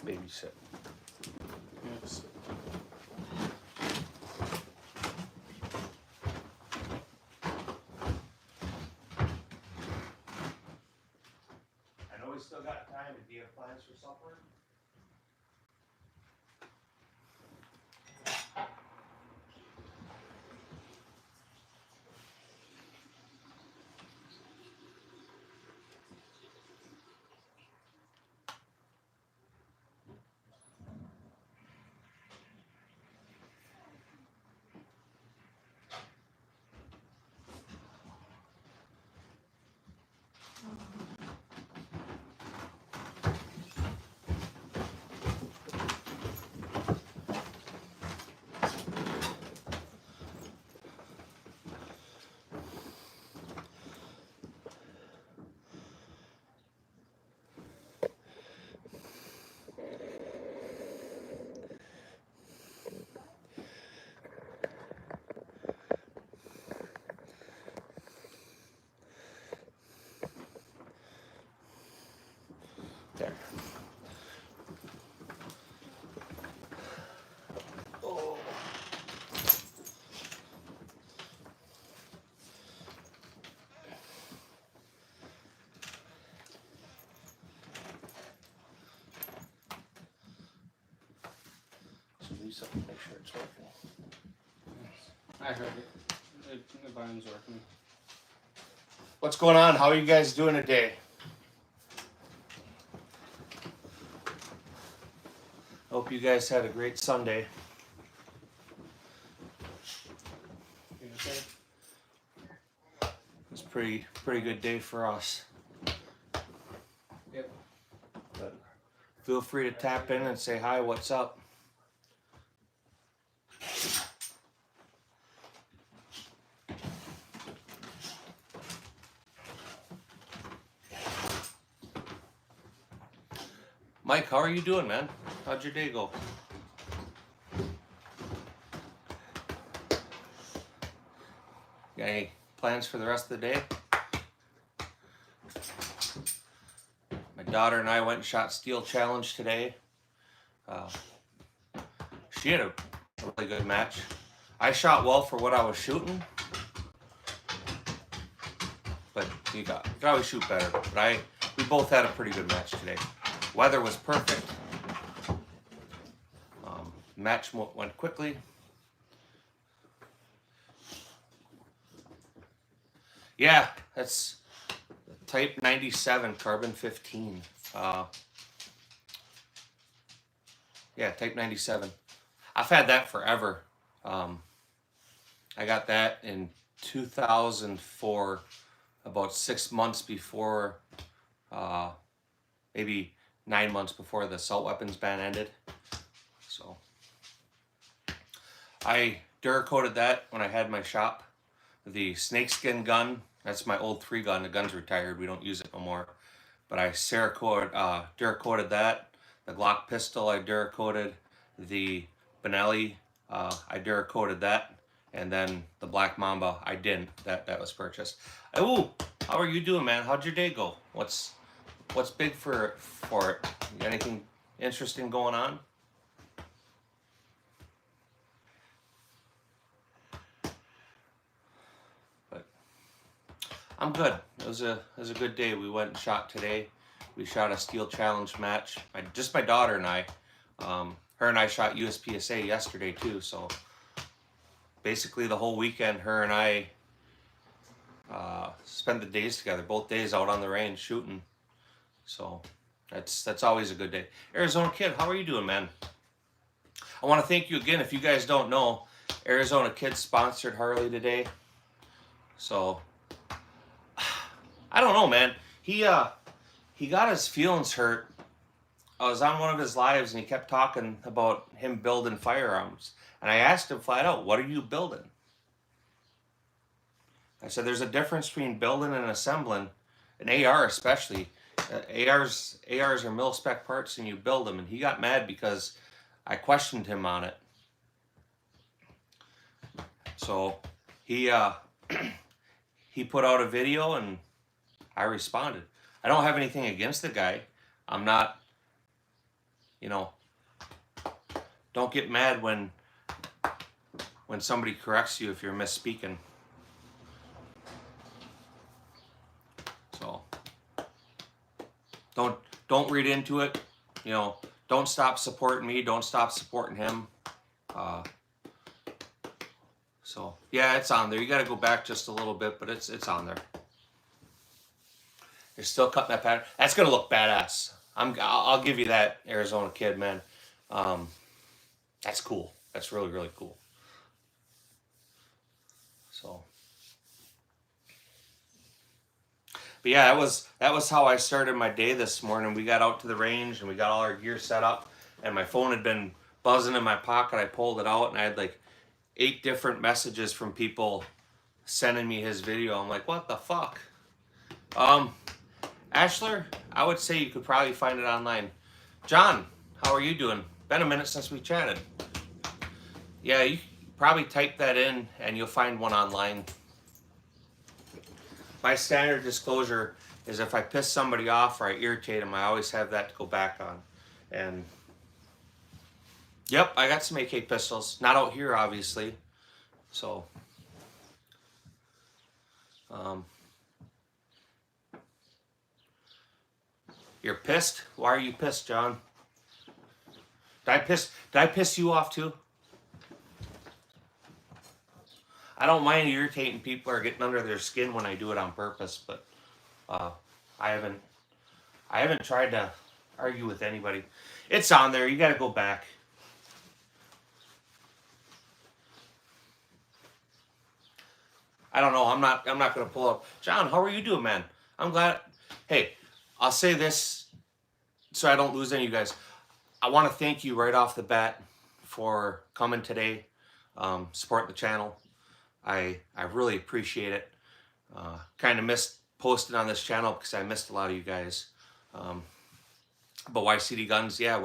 babysit. Yes. I know we still got time. Do you have plans for supper? There. Oh. So do something to make sure it's working. I heard it. The volume's working. What's going on? How are you guys doing today? Hope you guys had a great Sunday. It's pretty good day for us. Yep. But feel free to tap in and say hi, what's up? Mike, how are you doing, man? How'd your day go? Got any plans for the rest of the day? My daughter and I went and shot Steel Challenge today. She had a really good match. I shot well for what I was shooting, but you can always shoot better. But we both had a pretty good match today. Weather was perfect. Match went quickly. Yeah, that's Type 97 carbon 15. Yeah, Type 97. I've had that forever. I got that in 2004, about 6 months before, maybe 9 months before the assault weapons ban ended. So I Duracoated that when I had my shop. The snakeskin gun, that's my old 3 gun. The gun's retired. We don't use it no more. But I Duracoated that. The Glock pistol I Duracoated. The Benelli, I Duracoated that. And then the Black Mamba, I didn't. That was purchased. Ooh, how are you doing, man? How'd your day go? What's big for it? You got anything interesting going on? But I'm good. It was a good day. We went and shot today. We shot a Steel Challenge match. Just my daughter and I. Her and I shot USPSA yesterday too. So basically the whole weekend, her and I spent the days together. Both days out on the range shooting. So that's always a good day. Arizona Kid, how are you doing, man? I want to thank you again. If you guys don't know, Arizona Kid sponsored Harley today. So I don't know, man. He got his feelings hurt. I was on one of his lives and he kept talking about him building firearms. And I asked him flat out, what are you building? I said, there's a difference between building and assembling, an AR especially. ARs are mil-spec parts and you build them. And he got mad because I questioned him on it. So he put out a video and I responded. I don't have anything against the guy. I'm not you know, don't get mad when somebody corrects you if you're misspeaking. So don't read into it. You know, don't stop supporting me. Don't stop supporting him. So yeah, it's on there. You got to go back just a little bit, but it's on there. You're still cutting that pattern. That's gonna look badass. I'll give you that, Arizona kid, man. That's cool. That's really, really cool. So, but yeah, that was how I started my day this morning. We got out to the range and we got all our gear set up, and my phone had been buzzing in my pocket. I pulled it out and I had like 8 different messages from people sending me his video. I'm like, what the fuck? Ashler, I would say you could probably find it online. John, how are you doing? Been a minute since we chatted. Yeah, you probably type that in and you'll find one online. My standard disclosure is if I piss somebody off or I irritate them, I always have that to go back on. And yep, I got some AK pistols. Not out here, obviously. So, you're pissed? Why are you pissed, John? Did I piss you off too? I don't mind irritating people or getting under their skin when I do it on purpose, but I haven't tried to argue with anybody. It's on there. You got to go back. I don't know. I'm not going to pull up. John, how are you doing, man? I'm glad. Hey, I'll say this so I don't lose any of you guys. I want to thank you right off the bat for coming today, supporting the channel. I really appreciate it. Kind of missed posting on this channel because I missed a lot of you guys. But YCD Guns, yeah,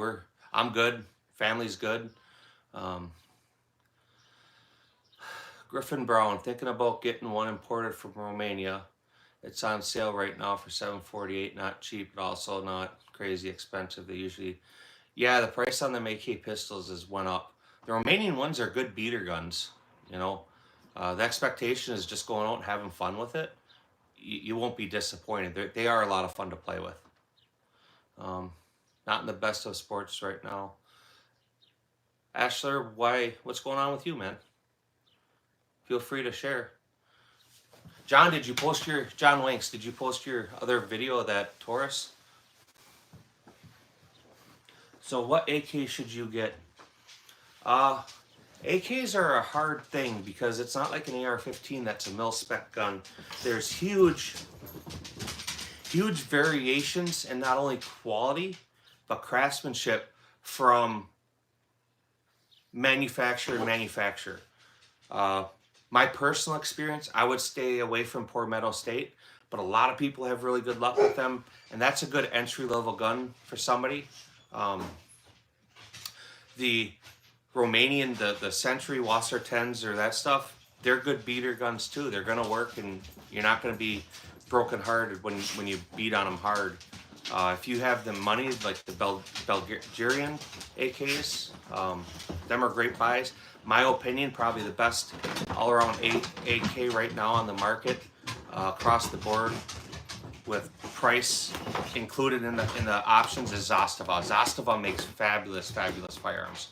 I'm good. Family's good. Griffin Brown, thinking about getting one imported from Romania. It's on sale right now for $748. Not cheap, but also not crazy expensive. They usually, yeah, the price on them AK pistols has went up. The Romanian ones are good beater guns. You know, the expectation is just going out and having fun with it. You won't be disappointed. They are a lot of fun to play with. Not in the best of sports right now. Ashler, what's going on with you, man? Feel free to share. John, John Winks, did you post your other video of that Taurus? So what AK should you get? AKs are a hard thing because it's not like an AR-15 that's a mil-spec gun. There's huge variations in not only quality, but craftsmanship from manufacturer to manufacturer. My personal experience, I would stay away from Poor Meadow State, but a lot of people have really good luck with them, and that's a good entry-level gun for somebody. The Romanian, the Century, Wasser 10s or that stuff, they're good beater guns too. They're going to work, and you're not going to be broken-hearted when you beat on them hard. If you have the money, like the Belgian AKs, them are great buys. My opinion, probably the best all-around AK right now on the market, across the board, with price included in the options, is Zastava. Zastava makes fabulous firearms.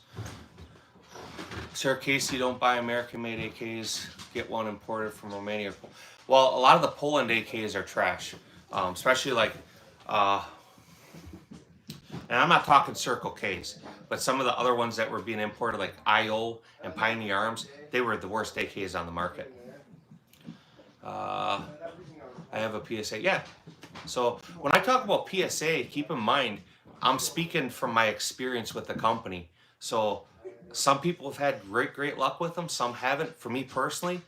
Sir Casey, don't buy American-made AKs. Get one imported from Romania. Well, a lot of the Poland AKs are trash, especially like, and I'm not talking Circle Ks, but some of the other ones that were being imported, like IO and Pioneer Arms, they were the worst AKs on the market. I have a PSA. Yeah. So when I talk about PSA, keep in mind, I'm speaking from my experience with the company. So some people have had great luck with them. Some haven't. For me personally,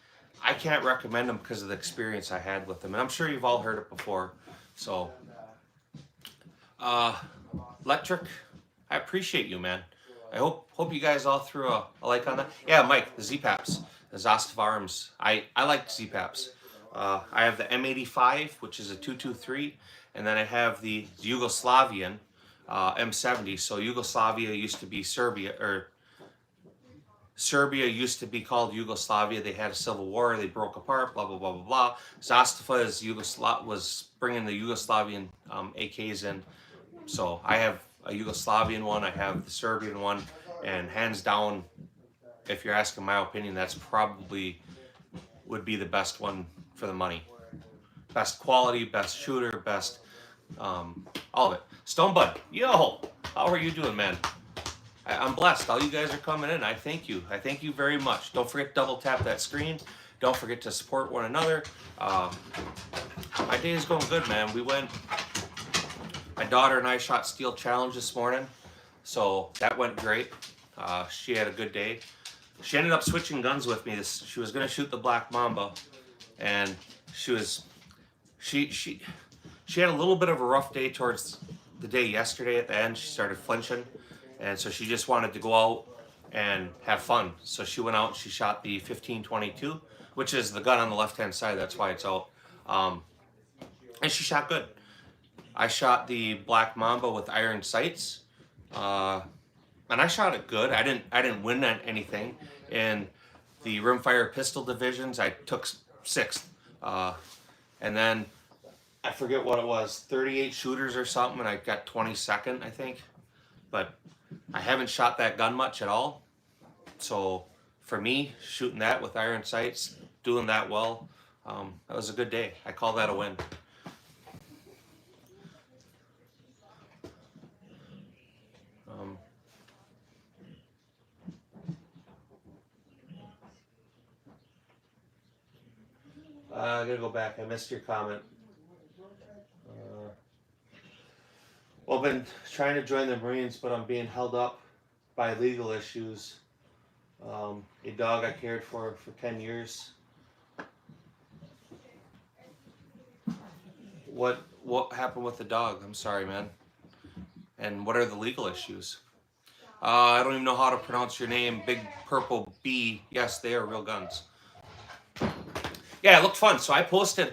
I can't recommend them because of the experience I had with them. And I'm sure you've all heard it before. So, Electric, I appreciate you, man. I hope you guys all threw a like on that. Yeah, Mike, the Z-Paps, the Zastava Arms. I like Z-Paps. I have the M85, which is a 223, and then I have the Yugoslavian, M70. So Yugoslavia used to be Serbia, or Serbia used to be called Yugoslavia. They had a civil war. They broke apart. Blah blah blah blah blah. Zastava is was bringing the Yugoslavian AKs in. So I have a Yugoslavian one. I have the Serbian one, and hands down, if you're asking my opinion, that's probably would be the best one for the money. Best quality, best shooter, best all of it. Stonebud, yo, how are you doing, man? I'm blessed. All you guys are coming in. I thank you. I thank you very much. Don't forget to double tap that screen. Don't forget to support one another. My day is going good, man. My daughter and I shot Steel Challenge this morning, so that went great. She had a good day. She ended up switching guns with me. She was going to shoot the Black Mamba, and she had a little bit of a rough day towards the day yesterday. At the end, she started flinching, and so she just wanted to go out and have fun. So she went out and she shot the 1522, which is the gun on the left-hand side. That's why it's out. And she shot good. I shot the Black Mamba with iron sights, and I shot it good. I didn't win anything. In the rimfire pistol divisions, I took 6th, and then I forget what it was, 38 shooters or something, and I got 22nd, I think. But I haven't shot that gun much at all. So for me, shooting that with iron sights, doing that well, that was a good day. I call that a win. I gotta go back. I missed your comment. Well, I've been trying to join the Marines, but I'm being held up by legal issues. A dog I cared for 10 years. What happened with the dog? I'm sorry, man. And what are the legal issues? I don't even know how to pronounce your name. Big Purple B. Yes, they are real guns. Yeah, it looked fun. So I posted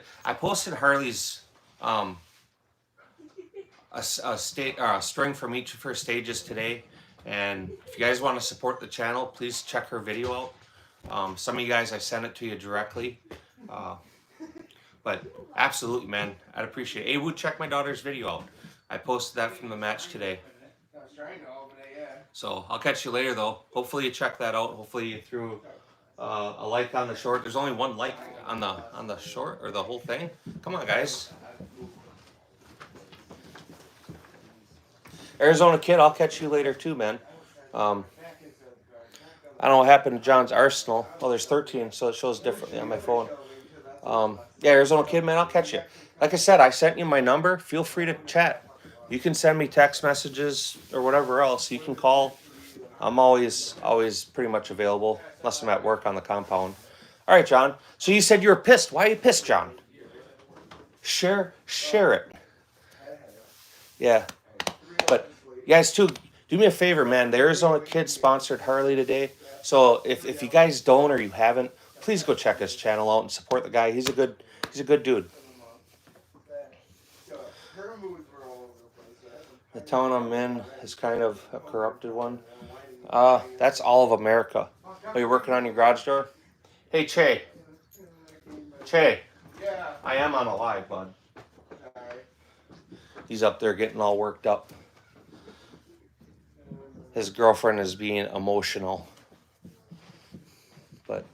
Harley's a string from each of her stages today, and if you guys want to support the channel, please check her video out. Some of you guys, I sent it to you directly, but absolutely, man, I'd appreciate it. Hey, would check my daughter's video out. I posted that from the match today. So I'll catch you later, though. Hopefully you check that out. Hopefully you threw a like on the short. There's only one like on the short, or the whole thing. Come on, guys. Arizona Kid, I'll catch you later too, man. I don't know what happened to John's Arsenal. Oh, there's 13, so it shows differently on my phone. Yeah, Arizona Kid, man, I'll catch you. Like I said, I sent you my number. Feel free to chat. You can send me text messages or whatever else. You can call. I'm always pretty much available, unless I'm at work on the compound. All right, John. So you said you were pissed. Why are you pissed, John? Share it. Yeah. But you guys, too, do me a favor, man. The Arizona Kid sponsored Harley today. So if you guys don't or you haven't, please go check his channel out and support the guy. He's a good dude. The town I'm in is kind of a corrupted one. That's all of America. Are you working on your garage door? Hey, Che. Yeah. I am on a live, bud. He's up there getting all worked up. His girlfriend is being emotional. But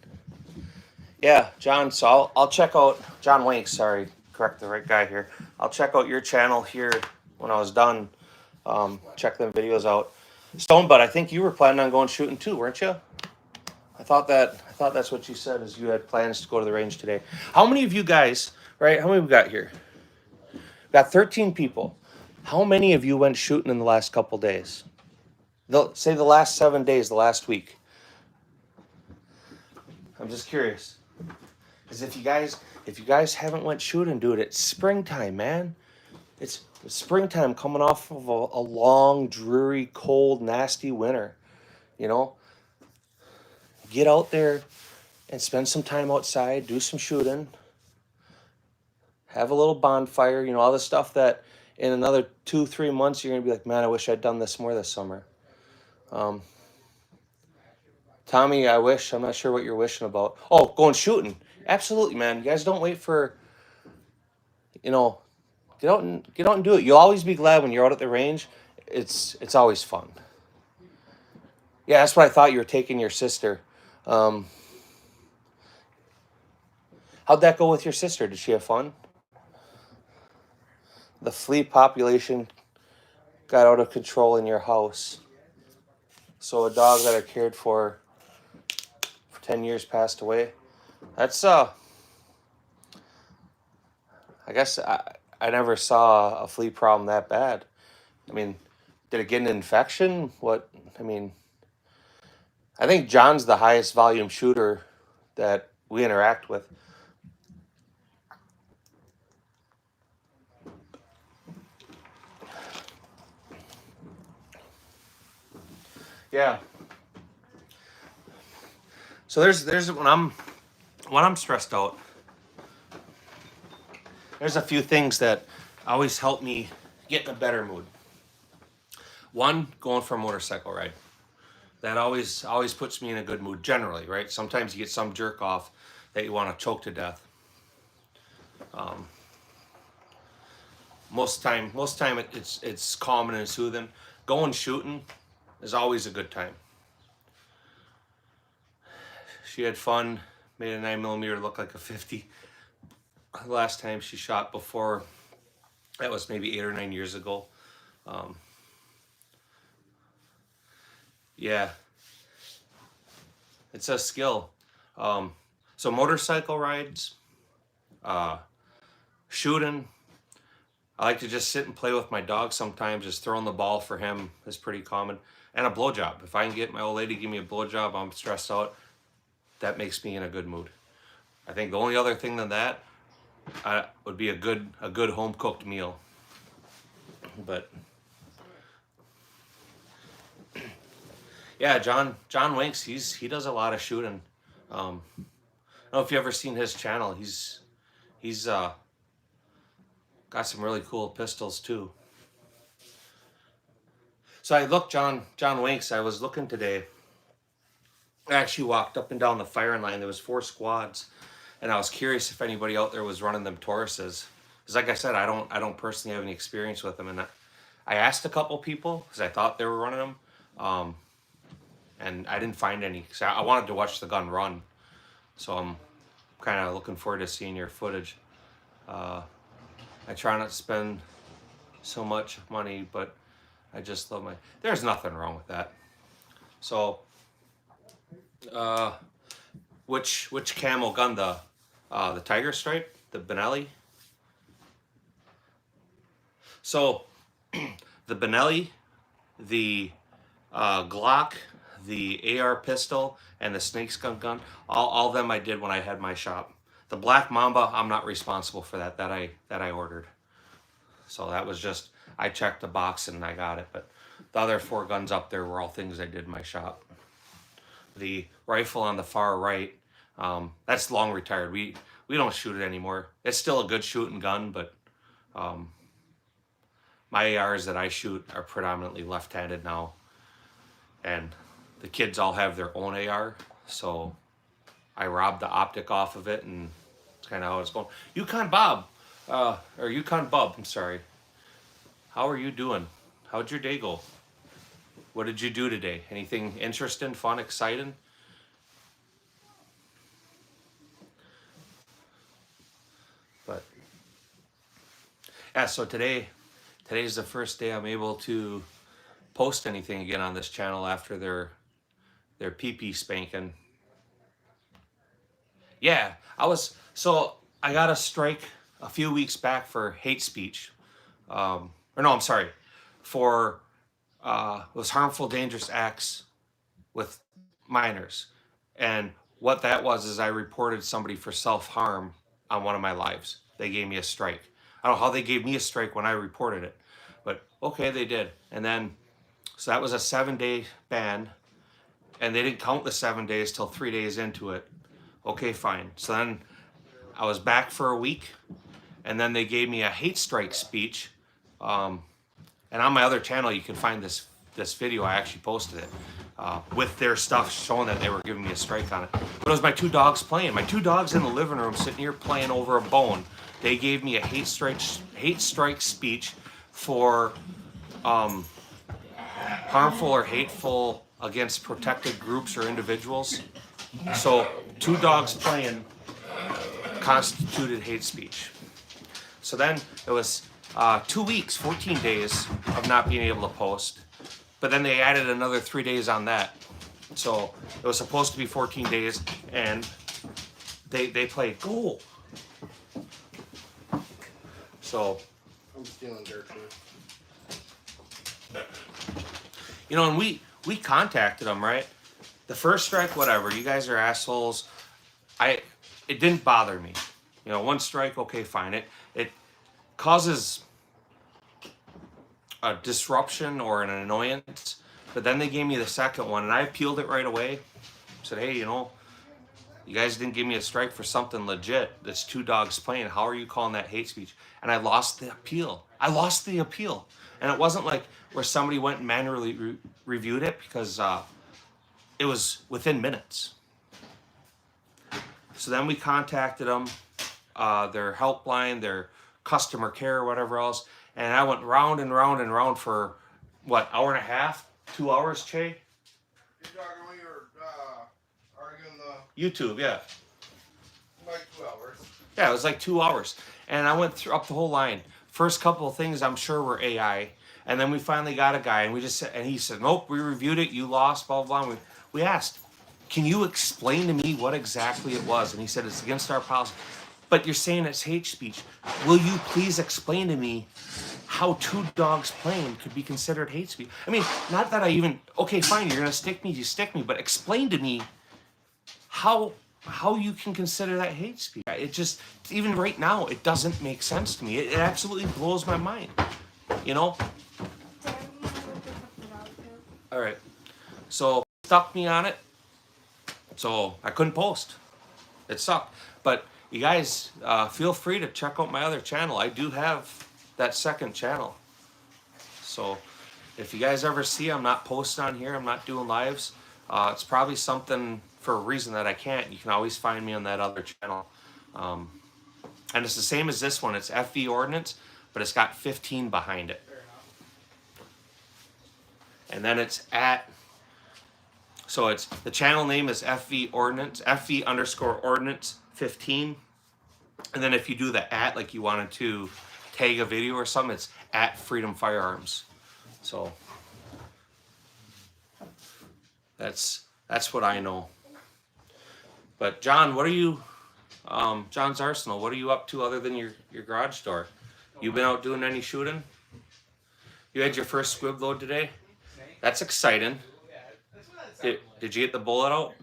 yeah, John, so I'll check out John Wanks, sorry, correct the right guy here. I'll check out your channel here when I was done. Check them videos out. Stonebud, I think you were planning on going shooting too, weren't you? I thought that's what you said, is you had plans to go to the range today. How many of you guys, right? How many we got here? We got 13 people. How many of you went shooting in the last couple days? Say the last 7 days, the last week. I'm just curious. Because if you guys haven't went shooting, dude, it's springtime, man. It's springtime coming off of a long, dreary, cold, nasty winter. You know? Get out there and spend some time outside, do some shooting. Have a little bonfire, you know, all the stuff that in another 2-3 months, you're gonna be like, man, I wish I'd done this more this summer. Tommy, I wish. I'm not sure what you're wishing about. Oh, going shooting. Absolutely, man. You guys don't wait for, you know, get out and do it. You'll always be glad when you're out at the range. It's always fun. Yeah, that's what I thought you were taking your sister. How'd that go with your sister? Did she have fun? The flea population got out of control in your house. So a dog that I cared for 10 years passed away. That's I guess I never saw a flea problem that bad. I mean, did it get an infection? What I mean, I think John's the highest volume shooter that we interact with. Yeah. So there's when I'm stressed out, there's a few things that always help me get in a better mood. One, going for a motorcycle ride. That always puts me in a good mood generally, right? Sometimes you get some jerk off that you want to choke to death. Most time it's calming and soothing. Going shooting is always a good time. She had fun, made a 9mm look like a 50. Last time she shot before, that was maybe 8 or 9 years ago. Yeah, it's a skill. So motorcycle rides, shooting. I like to just sit and play with my dog sometimes. Just throwing the ball for him is pretty common. And a blowjob. If I can get my old lady to give me a blowjob, I'm stressed out. That makes me in a good mood. I think the only other thing than that would be a good home cooked meal. But yeah, John Winks, he does a lot of shooting. I don't know if you ever seen his channel. He's got some really cool pistols too. So I looked, John Winks, I was looking today. I actually walked up and down the firing line. There was 4 squads, and I was curious if anybody out there was running them Tauruses. Because like I said, I don't personally have any experience with them, and I asked a couple people because I thought they were running them, and I didn't find any. Because I wanted to watch the gun run, so I'm kind of looking forward to seeing your footage. I try not to spend so much money, but I just love my. There's nothing wrong with that. So, which camo gun? The Tiger Stripe, the Benelli. So, the Benelli, the Glock, the AR pistol, and the snakeskin gun. All of them I did when I had my shop. The Black Mamba, I'm not responsible for that. That I ordered. So that was just, I checked the box and I got it. But the other 4 guns up there were all things I did in my shop. The rifle on the far right, that's long retired. We don't shoot it anymore. It's still a good shooting gun, but my ARs that I shoot are predominantly left-handed now. And the kids all have their own AR, so I robbed the optic off of it, and it's kind of how it's going. Yukon Bob, or Yukon Bub, I'm sorry. How are you doing? How'd your day go? What did you do today? Anything interesting, fun, exciting? But yeah, so today's the first day I'm able to post anything again on this channel after their pee-pee spanking. Yeah, I got a strike a few weeks back for hate speech. For was harmful, dangerous acts with minors. And what that was is I reported somebody for self-harm on one of my lives. They gave me a strike. I don't know how they gave me a strike when I reported it, but okay, they did. And then, so that was a 7-day ban, and they didn't count the 7 days till 3 days into it. Okay, fine. So then I was back for a week, and then they gave me a hate strike speech And on my other channel, you can find this video. I actually posted it with their stuff showing that they were giving me a strike on it. But it was my 2 dogs playing. My 2 dogs in the living room sitting here playing over a bone. They gave me a hate strike speech for harmful or hateful against protected groups or individuals. So 2 dogs playing constituted hate speech. So then it was 2 weeks, 14 days of not being able to post. But then they added another 3 days on that. So it was supposed to be 14 days, and they played goal. So I'm stealing dirt too. You know, and we contacted them, right? The first strike, whatever. You guys are assholes. It didn't bother me. You know, 1 strike, okay, fine. It causes a disruption or an annoyance. But then they gave me the second one, and I appealed it right away. Said, hey, you know, you guys didn't give me a strike for something legit. That's 2 dogs playing. How are you calling that hate speech? And I lost the appeal. And it wasn't like where somebody went and manually reviewed it, because it was within minutes. So then we contacted them, their helpline, their customer care, whatever else. And I went round and round and round for, what, hour and a half? 2 hours, Che? You're talking when you were arguing the... YouTube, yeah. Like 2 hours. Yeah, it was like 2 hours. And I went through up the whole line. First couple of things I'm sure were AI. And then we finally got a guy, and we just said, and he said, nope, we reviewed it, you lost, blah, blah, blah. We asked, can you explain to me what exactly it was? And he said, it's against our policy. But you're saying it's hate speech. Will you please explain to me how 2 dogs playing could be considered hate speech? I mean, not that I even, okay, fine, you're going to stick me, you stick me, but explain to me how you can consider that hate speech. It just, even right now, it doesn't make sense to me. It absolutely blows my mind, you know? All right, so stuck me on it, so I couldn't post. It sucked. But you guys, feel free to check out my other channel. I do have that second channel. So if you guys ever see I'm not posting on here, I'm not doing lives, it's probably something for a reason that I can't. You can always find me on that other channel. And it's the same as this one. It's FV Ordnance, but it's got 15 behind it. And then it's at, so it's, the channel name is FV Ordnance, FV_Ordnance 15. And then if you do the at, like you wanted to tag a video or something, it's at Freedom Firearms. So that's what I know. But John, what are you, John's Arsenal, what are you up to other than your garage door? You been out doing any shooting? You had your first squib load today? That's exciting. Did you get the bullet out?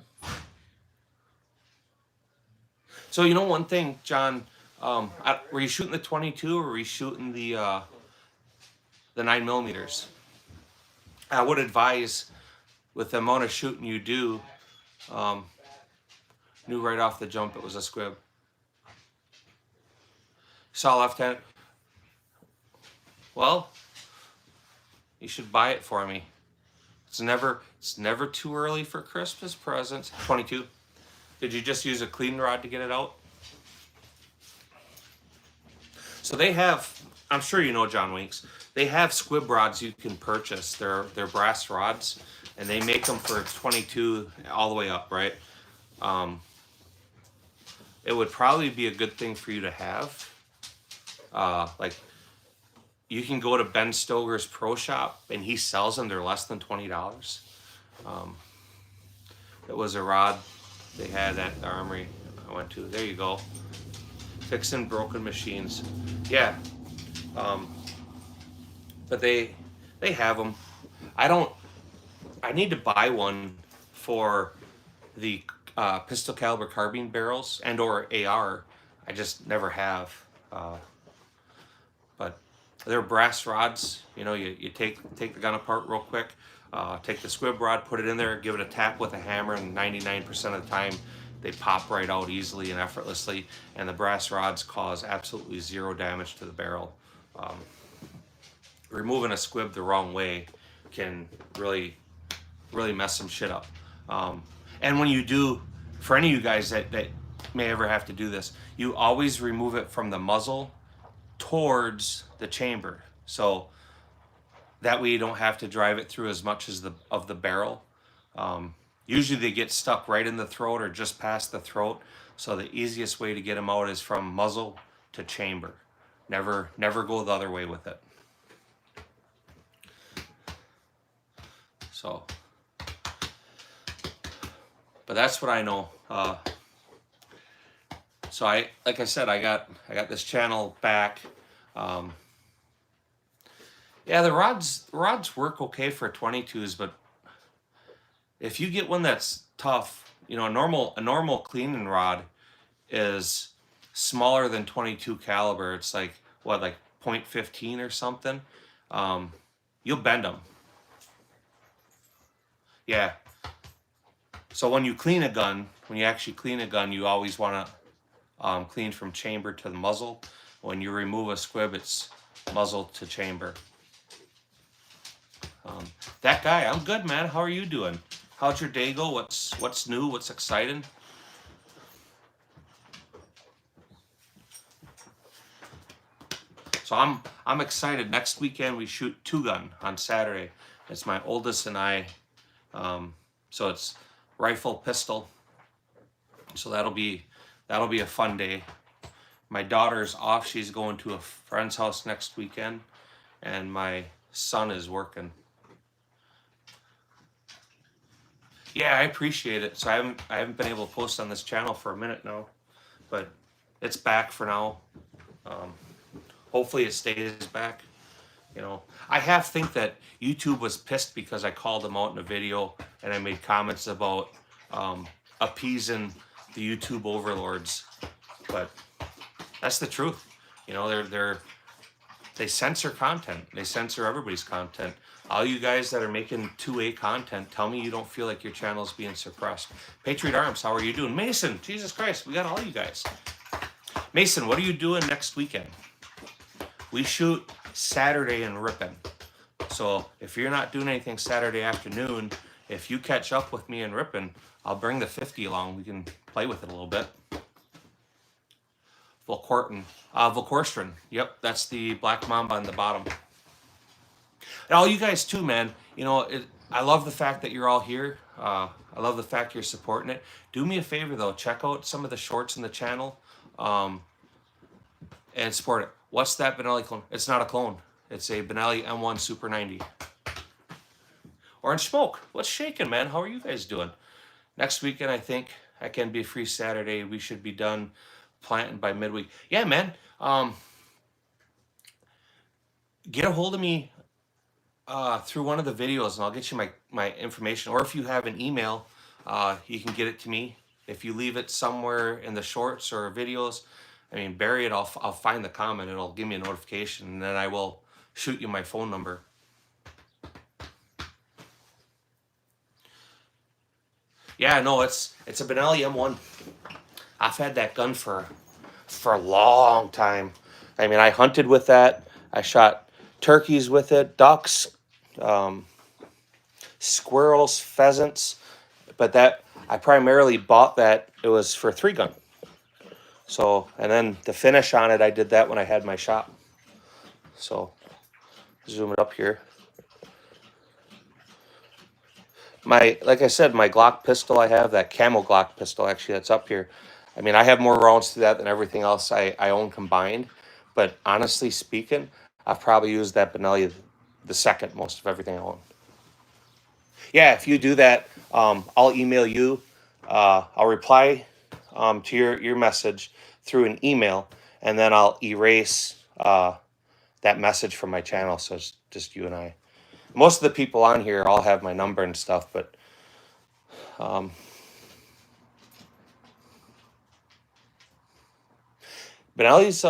So you know one thing, John, were you shooting the 22 or were you shooting the 9mm? I would advise, with the amount of shooting you do, knew right off the jump it was a squib. Saw left-hand. Well, you should buy it for me. It's never too early for Christmas presents. 22. Did you just use a clean rod to get it out? So they have, I'm sure you know John Winks, they have squib rods you can purchase. They're brass rods, and they make them for 22 all the way up, right? It would probably be a good thing for you to have. Like, you can go to Ben Stoger's Pro Shop, and he sells them. They're less than $20. It was a rod they had at the armory I went to. There you go. Fixing broken machines. Yeah. But they have them. I need to buy one for the pistol caliber carbine barrels and or AR. I just never have. But they're brass rods. You know, you take the gun apart real quick, take the squib rod, put it in there, give it a tap with a hammer, and 99% of the time they pop right out easily and effortlessly, and the brass rods cause absolutely zero damage to the barrel. removing a squib the wrong way can really mess some shit up. And when you do, for any of you guys that may ever have to do this, you always remove it from the muzzle towards the chamber. So that way you don't have to drive it through as much as of the barrel. Usually they get stuck right in the throat or just past the throat. So the easiest way to get them out is from muzzle to chamber. Never go the other way with it. So, but that's what I know. So like I said, I got this channel back. Yeah, the rods work okay for 22s, but if you get one that's tough, you know, a normal cleaning rod is smaller than 22 caliber. It's like what, like 0.15 or something. You'll bend them. Yeah. So when you clean a gun, when you actually clean a gun, you always want to clean from chamber to the muzzle. When you remove a squib, it's muzzle to chamber. That guy, I'm good, man. How are you doing? How's your day go? What's new? What's exciting? So I'm excited. Next weekend we shoot 2-gun on Saturday. It's my oldest and I. So it's rifle, pistol. So that'll be a fun day. My daughter's off. She's going to a friend's house next weekend, and my son is working. Yeah, I appreciate it. So I haven't been able to post on this channel for a minute now, but it's back for now. Hopefully it stays back. You know, I have think that YouTube was pissed because I called them out in a video and I made comments about appeasing the YouTube overlords, but that's the truth. You know, they censor content. They censor everybody's content. All you guys that are making 2A content, tell me you don't feel like your channel is being suppressed. Patriot Arms, how are you doing? Mason, Jesus Christ, we got all you guys. Mason, what are you doing next weekend? We shoot Saturday in Ripon. So if you're not doing anything Saturday afternoon, if you catch up with me in Ripon, I'll bring the 50 along. We can play with it a little bit. Volkorstren. Yep, that's the black mamba on the bottom. And all you guys too, man. You know, I love the fact that you're all here. I love the fact you're supporting it. Do me a favor though, check out some of the shorts in the channel, and support it. What's that Benelli clone? It's not a clone. It's a Benelli M1 Super 90. Orange Smoke. What's shaking, man? How are you guys doing? Next weekend, I think I can be a free Saturday. We should be done planting by midweek. Yeah, man. Get a hold of me through one of the videos, and I'll get you my information. Or if you have an email, you can get it to me. If you leave it somewhere in the shorts or videos, I mean, bury it. I'll find the comment. It'll give me a notification, and then I will shoot you my phone number. Yeah, no, it's a Benelli M1. I've had that gun for a long time. I mean, I hunted with that. I shot turkeys with it, ducks, squirrels, pheasants. But that I primarily bought that. It was for 3-gun. So, and then the finish on it, I did that when I had my shop. So, zoom it up here. Like I said, my Glock pistol, I have that camo Glock pistol, actually, that's up here. I mean, I have more rounds to that than everything else I own combined. But honestly speaking, I've probably used that Benelli the second most of everything I own. Yeah, if you do that, I'll email you. I'll reply to your message through an email, and then I'll erase that message from my channel, so it's just you and I. Most of the people on here all have my number and stuff, but Benelli's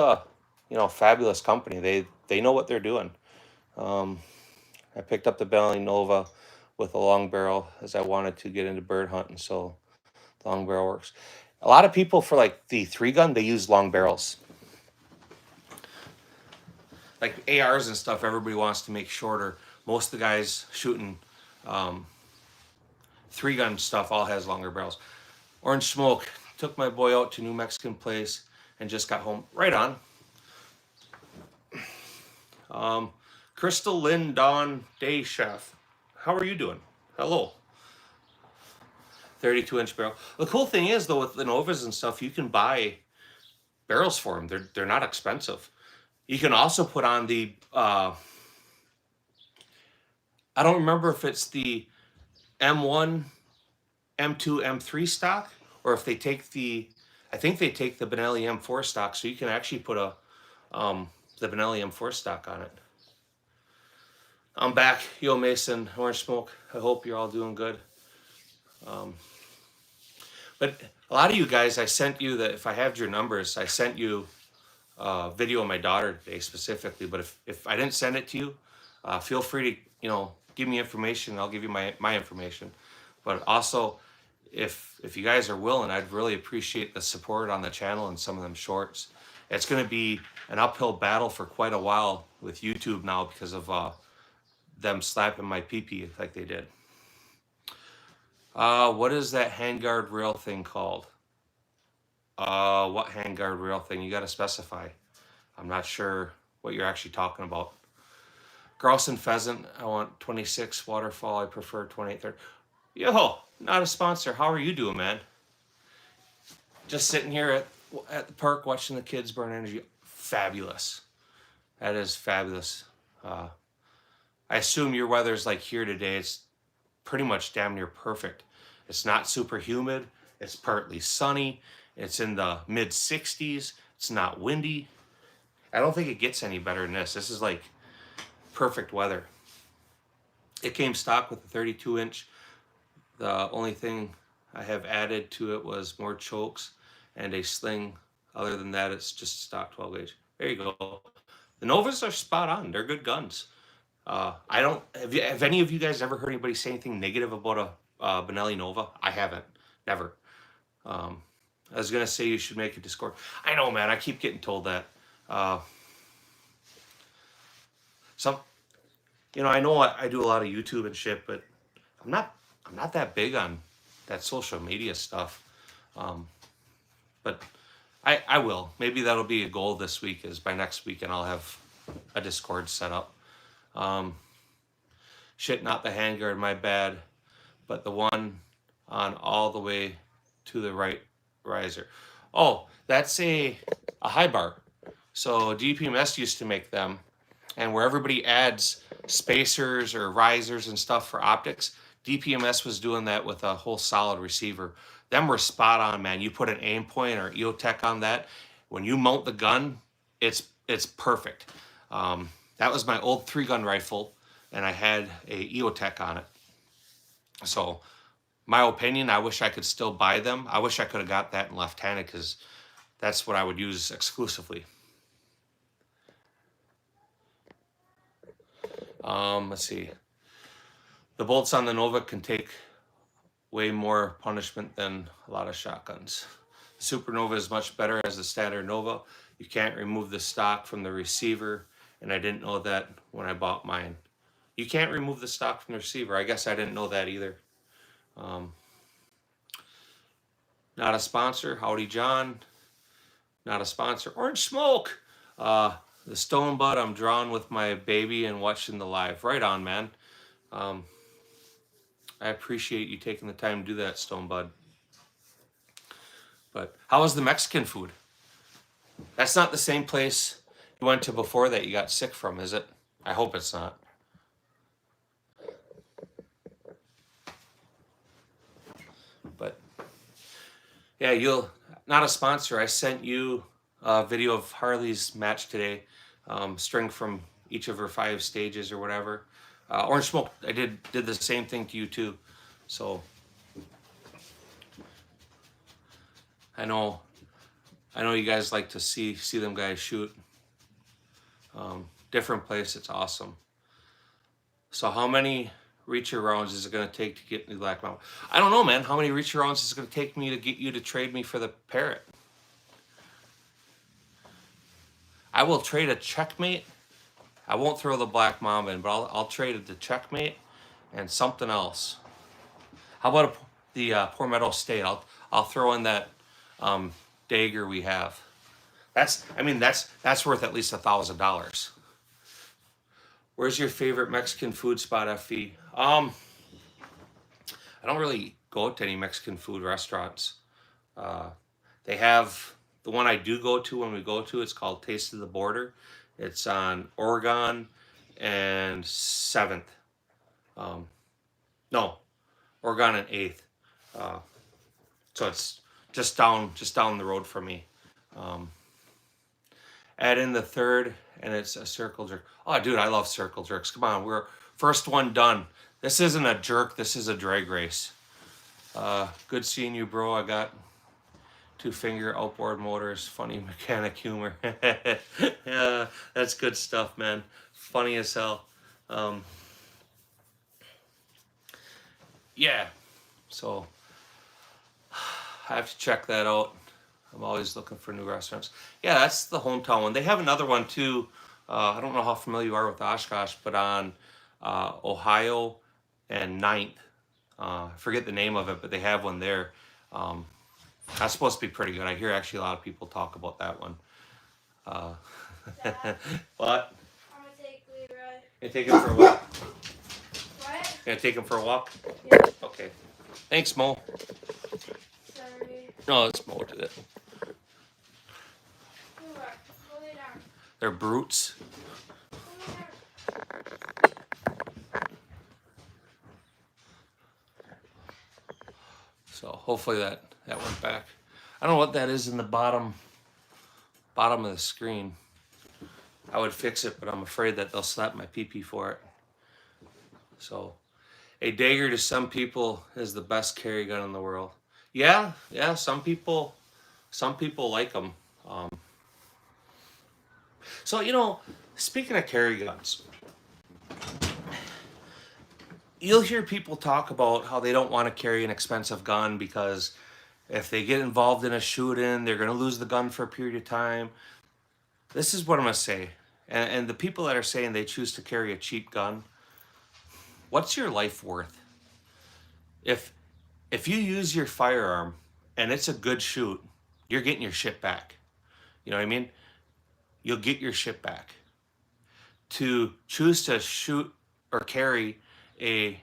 fabulous company. They know what they're doing. I picked up the Benelli Nova with a long barrel as I wanted to get into bird hunting, so the long barrel works. A lot of people for like the 3-gun, they use long barrels. like ARs and stuff, everybody wants to make shorter. Most of the guys shooting 3-gun stuff all has longer barrels. Orange Smoke, took my boy out to New Mexican place and just got home. Right on. Crystal Lynn Dawn Day Chef, how are you doing? Hello. 32-inch barrel. The cool thing is, though, with the Novas and stuff, you can buy barrels for them. They're not expensive. You can also put on the I don't remember if it's the M1, M2, M3 stock, or if they take the, I think they take the Benelli M4 stock, so you can actually put a the Benelli M4 stock on it. I'm back. Yo, Mason, Orange Smoke. I hope you're all doing good. But a lot of you guys, I sent you that, if I have your numbers, I sent you a video of my daughter today specifically. But if I didn't send it to you, feel free to, give me information. I'll give you my information. But also, if you guys are willing, I'd really appreciate the support on the channel and some of them shorts. It's going to be an uphill battle for quite a while with YouTube now because of them slapping my pee-pee like they did. What is that handguard rail thing called? What handguard rail thing? You got to specify. I'm not sure what you're actually talking about. Grouse and pheasant, I want 26 waterfall. I prefer 28/3. Yo, not a sponsor. How are you doing, man? Just sitting here at the park watching the kids burn energy. Fabulous. That is fabulous. I assume your weather's like here today. It's pretty much damn near perfect. It's not super humid. It's partly sunny. It's in the mid 60s. It's not windy. I don't think it gets any better than this. This is like perfect weather. It came stock with a 32-inch. The only thing I have added to it was more chokes and a sling. Other than that, it's just stock 12 gauge. There you go. The Novas are spot on. They're good guns. Have any of you guys ever heard anybody say anything negative about a Benelli Nova? I haven't. Never. I was going to say you should make a Discord. I know, man. I keep getting told that. I know I do a lot of YouTube and shit, but I'm not that big on that social media stuff. But I will. Maybe that'll be a goal this week, is by next weekend I'll have a Discord set up. Shit, not the handguard, my bad, but the one on all the way to the right riser. Oh, that's a high bar. So DPMS used to make them, and where everybody adds spacers or risers and stuff for optics, DPMS was doing that with a whole solid receiver. Them were spot on, man. You put an aim point or EOTech on that, when you mount the gun, it's perfect. That was my old 3-gun rifle, and I had a EOTech on it. So, my opinion, I wish I could still buy them. I wish I could have got that in left-handed, because that's what I would use exclusively. Let's see. The bolts on the Nova can take way more punishment than a lot of shotguns. The Supernova is much better as the standard Nova. You can't remove the stock from the receiver, and I didn't know that when I bought mine. You can't remove the stock from the receiver. I guess I didn't know that either. Not a sponsor. Howdy, John. Not a sponsor. Orange Smoke. The Stone Bud, I'm drawn with my baby and watching the live. Right on, man. I appreciate you taking the time to do that, Stone Bud. But how was the Mexican food? That's not the same place you went to before that you got sick from, is it? I hope it's not. But yeah, not a sponsor. I sent you a video of Harley's match today, string from each of her 5 stages or whatever. Orange Smoke, I did the same thing to you too. So I know you guys like to see them guys shoot. Different place, it's awesome. So how many reacher rounds is it going to take to get me Black Mountain? I don't know, man. How many reacher rounds is it going to take me to get you to trade me for the Parrot? I will trade a Checkmate I won't throw the Black Mamba in, but I'll trade it to Checkmate and something else. How about the Poor Meadow State? I'll throw in that dagger we have. That's worth at least $1,000. Where's your favorite Mexican food spot, FV? I don't really go to any Mexican food restaurants. They have the one I do go to when we go to. It's called Taste of the Border. It's on Oregon and 7th. No, Oregon and 8th. So it's just down the road from me. Add in the 3rd, and it's a circle jerk. Oh, dude, I love circle jerks. Come on, we're first one done. This isn't a jerk. This is a drag race. Good seeing you, bro. I got 2-finger outboard motors. Funny mechanic humor. Yeah, that's good stuff, man. Funny as hell. Yeah. So I have to check that out. I'm always looking for new restaurants. Yeah, that's the hometown one. They have another one too. I don't know how familiar you are with Oshkosh, but on Ohio and 9th. I forget the name of it, but they have one there. That's supposed to be pretty good. I hear actually a lot of people talk about that one. Dad, What? I'm gonna take Leroy. You take him for a walk? What? You gonna take him for a walk? Yeah. Okay. Thanks, Mo. Sorry. No, it's Mo did it. Leroy, go lay down. They're brutes. Go lay down. So hopefully that went back. I don't know what that is in the bottom of the screen. I would fix it, but I'm afraid that they'll slap my PP for it. So a dagger to some people is the best carry gun in the world. Yeah, some people like them. So, speaking of carry guns, you'll hear people talk about how they don't want to carry an expensive gun because if they get involved in a shooting, they're going to lose the gun for a period of time. This is what I'm going to say. And the people that are saying they choose to carry a cheap gun, what's your life worth? If you use your firearm and it's a good shoot, you're getting your shit back. You know what I mean? You'll get your shit back. To choose to shoot or carry a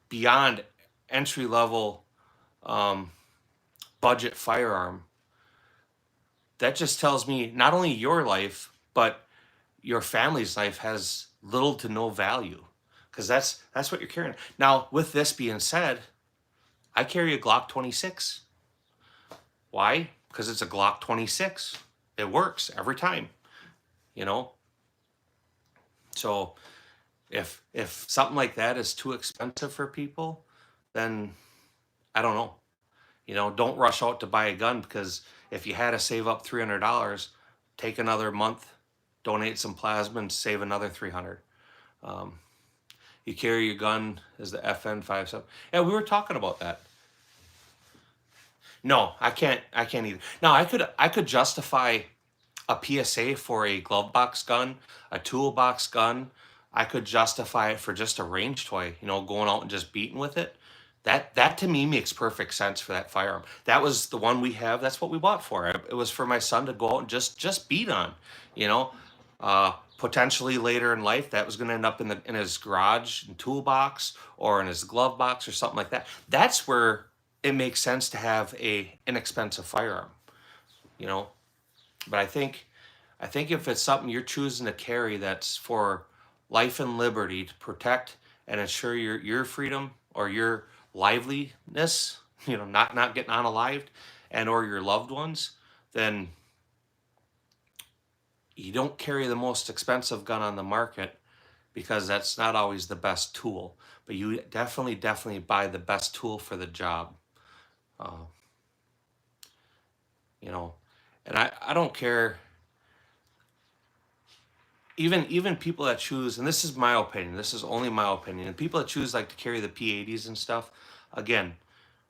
beyond entry level budget firearm, that just tells me not only your life, but your family's life has little to no value, because that's what you're carrying. Now, with this being said, I carry a Glock 26. Why? Because it's a Glock 26. It works every time, So if something like that is too expensive for people, then I don't know. Don't rush out to buy a gun, because if you had to save up $300, take another month, donate some plasma, and save another $300. You carry your gun as the FN57. Yeah, we were talking about that. No, I can't either. Now, I could justify a PSA for a glove box gun, a toolbox gun. I could justify it for just a range toy, going out and just beating with it. That to me makes perfect sense for that firearm. That was the one we have. That's what we bought for. It was for my son to go out and just beat on, potentially later in life that was going to end up in his garage and toolbox or in his glove box or something like that. That's where it makes sense to have an inexpensive firearm, But I think if it's something you're choosing to carry that's for life and liberty, to protect and ensure your freedom or your liveliness, not getting unalived, and or your loved ones, then you don't carry the most expensive gun on the market, because that's not always the best tool. But you definitely buy the best tool for the job. And I don't care. Even people that choose, and this is my opinion, this is only my opinion, and people that choose like to carry the P80s and stuff, again,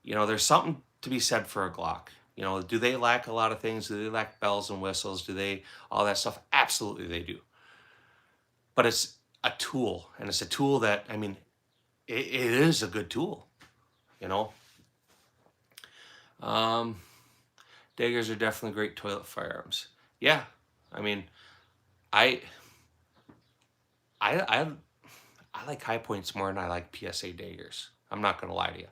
there's something to be said for a Glock. Do they lack a lot of things? Do they lack bells and whistles? Do they all that stuff? Absolutely they do. but it's a tool, and it's a tool that, I mean, it is a good tool, you know. Daggers are definitely great toilet firearms. Yeah, I mean, I I like high points more than I like PSA daggers. I'm not gonna lie to you.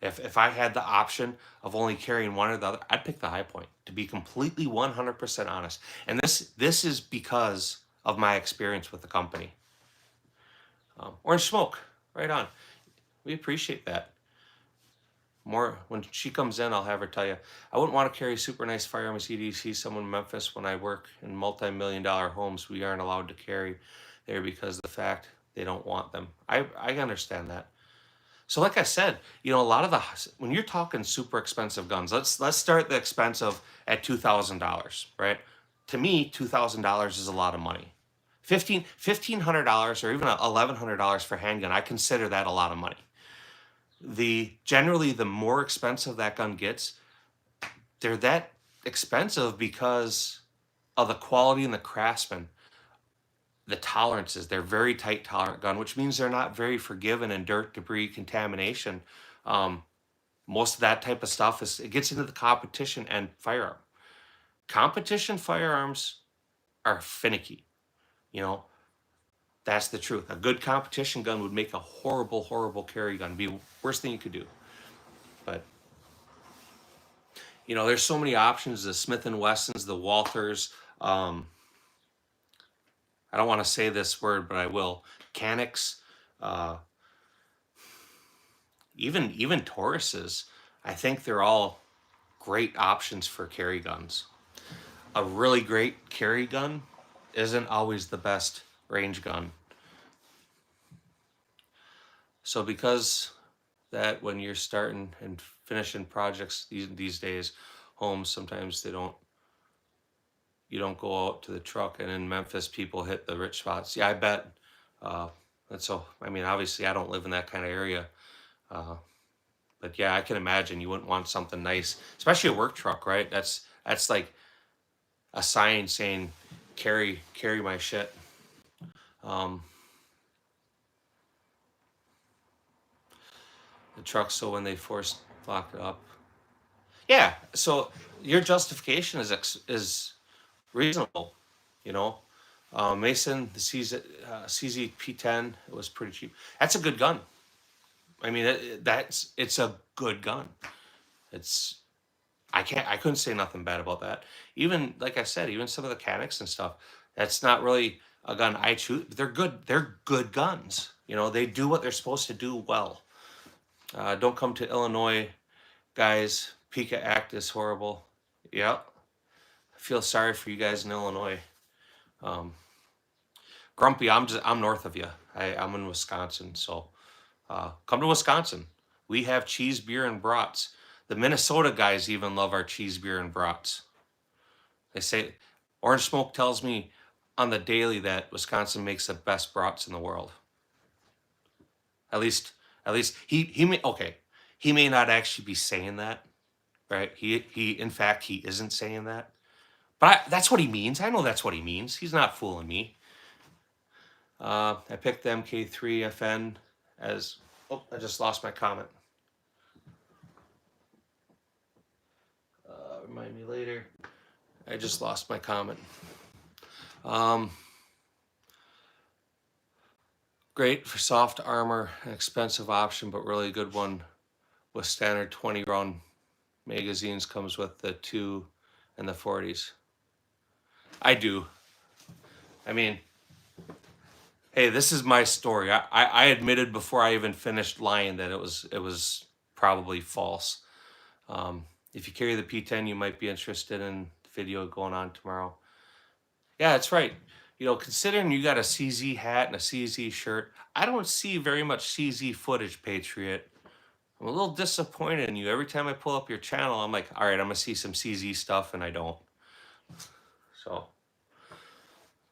If I had the option of only carrying one or the other, I'd pick the high point. To be completely 100% honest, and this is because of my experience with the company. Orange Smoke, right on. We appreciate that. More when she comes in, I'll have her tell you. I wouldn't want to carry super nice firearms EDC. Someone in Memphis, when I work in multi-million-dollar homes, we aren't allowed to carry there because of the fact they don't want them. I understand that. So, like I said, you know, a lot of the when you're talking super expensive guns, let's start the expensive at $2,000, right? To me, $2,000 is a lot of money. $1,500 or even $1,100 for handgun, I consider that a lot of money. Generally the more expensive that gun gets, they're that expensive because of the quality and the craftsman, the tolerances. They're very tight tolerant gun, which means they're not very forgiving in dirt, debris, contamination. Most of that type of stuff it gets into the competition and firearm. Competition firearms are finicky, you know. That's the truth. A good competition gun would make a horrible, horrible carry gun. Be the worst thing you could do. But you know, there's so many options. The Smith and Wessons, the Walthers. I don't want to say this word, but I will. Canics, even Tauruses. I think they're all great options for carry guns. A really great carry gun isn't always the best range gun. So because that when you're starting and finishing projects these days, homes, sometimes you don't go out to the truck, and in Memphis people hit the rich spots. Yeah, I bet. That's so, I mean, obviously I don't live in that kind of area. But yeah, I can imagine you wouldn't want something nice, especially a work truck, right? That's like a sign saying carry my shit. The truck, so when they force lock it up. Yeah, so your justification is reasonable, you know. Mason, the CZ P10, it was pretty cheap. That's a good gun. I mean, it's a good gun. I couldn't say nothing bad about that. Even like I said, even some of the Canics and stuff, that's not really a gun I choose. They're good. They're good guns. You know, they do what they're supposed to do well. Don't come to Illinois, guys. Pika Act is horrible. Yep. I feel sorry for you guys in Illinois. Grumpy, I'm north of you. I'm in Wisconsin, so come to Wisconsin. We have cheese, beer, and brats. The Minnesota guys even love our cheese, beer, and brats. They say Orange Smoke tells me on the daily that Wisconsin makes the best brats in the world. At least he may, okay. He may not actually be saying that, right? He in fact he isn't saying that, but that's what he means. I know that's what he means. He's not fooling me. I picked the MK3 FN as. Oh, I just lost my comment. Remind me later. I just lost my comment. Great for soft armor, an expensive option, but really good one with standard 20 round magazines. Comes with the 2 and the 40s. I do. I mean, hey, this is my story. I admitted before I even finished lying that it was probably false. If you carry the P10, you might be interested in the video going on tomorrow. Yeah, that's right. You know, considering you got a CZ hat and a CZ shirt, I don't see very much CZ footage, Patriot. I'm a little disappointed in you. Every time I pull up your channel, I'm like, all right, I'm going to see some CZ stuff, and I don't. So,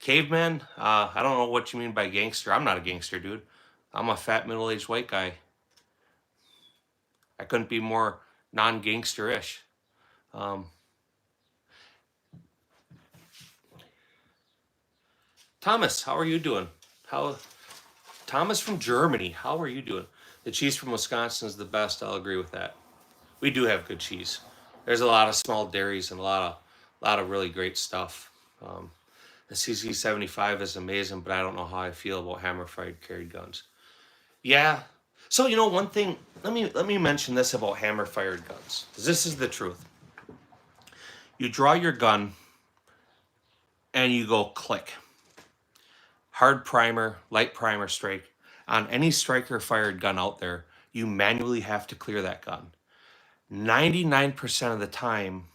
Caveman, I don't know what you mean by gangster. I'm not a gangster, dude. I'm a fat, middle-aged white guy. I couldn't be more non-gangster-ish. Thomas, how are you doing? Thomas from Germany, how are you doing? The cheese from Wisconsin is the best. I'll agree with that. We do have good cheese. There's a lot of small dairies and a lot of really great stuff. The CC75 is amazing, but I don't know how I feel about hammer-fired carried guns. Yeah. So one thing. Let me mention this about hammer-fired guns, 'cause this is the truth. You draw your gun, and you go click. Hard primer, light primer strike. On any striker-fired gun out there, you manually have to clear that gun. 99% of the time,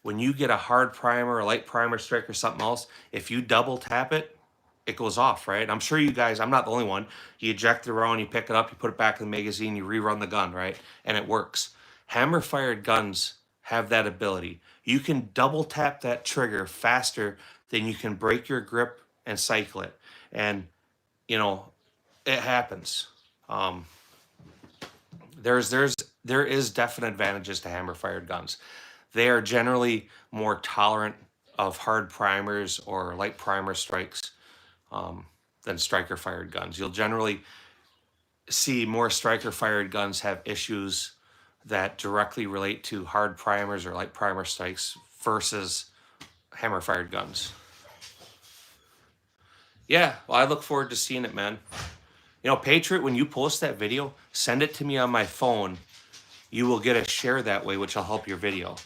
when you get a hard primer, a light primer strike, or something else, if you double tap it, it goes off, right? I'm sure you guys, I'm not the only one. You eject the round, you pick it up, you put it back in the magazine, you rerun the gun, right? And it works. Hammer-fired guns have that ability. You can double tap that trigger faster than you can break your grip and cycle it. And, it happens. There is definite advantages to hammer-fired guns. They are generally more tolerant of hard primers or light primer strikes than striker-fired guns. You'll generally see more striker-fired guns have issues that directly relate to hard primers or light primer strikes versus hammer-fired guns. Yeah, well, I look forward to seeing it, man. Patriot, when you post that video, send it to me on my phone. You will get a share that way, which will help your video.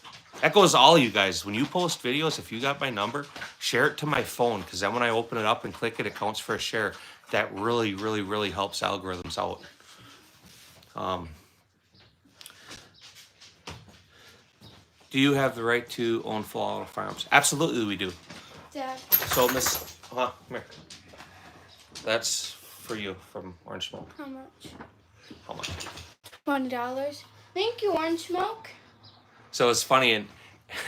That goes to all you guys. When you post videos, if you got my number, share it to my phone, because then when I open it up and click it, it counts for a share. That really, really, really helps algorithms out. Do you have the right to own full auto firearms? Absolutely, we do. Dad. So, come here. That's for you from Orange Smoke. How much? How much? $20. Thank you, Orange Smoke. So it's funny, and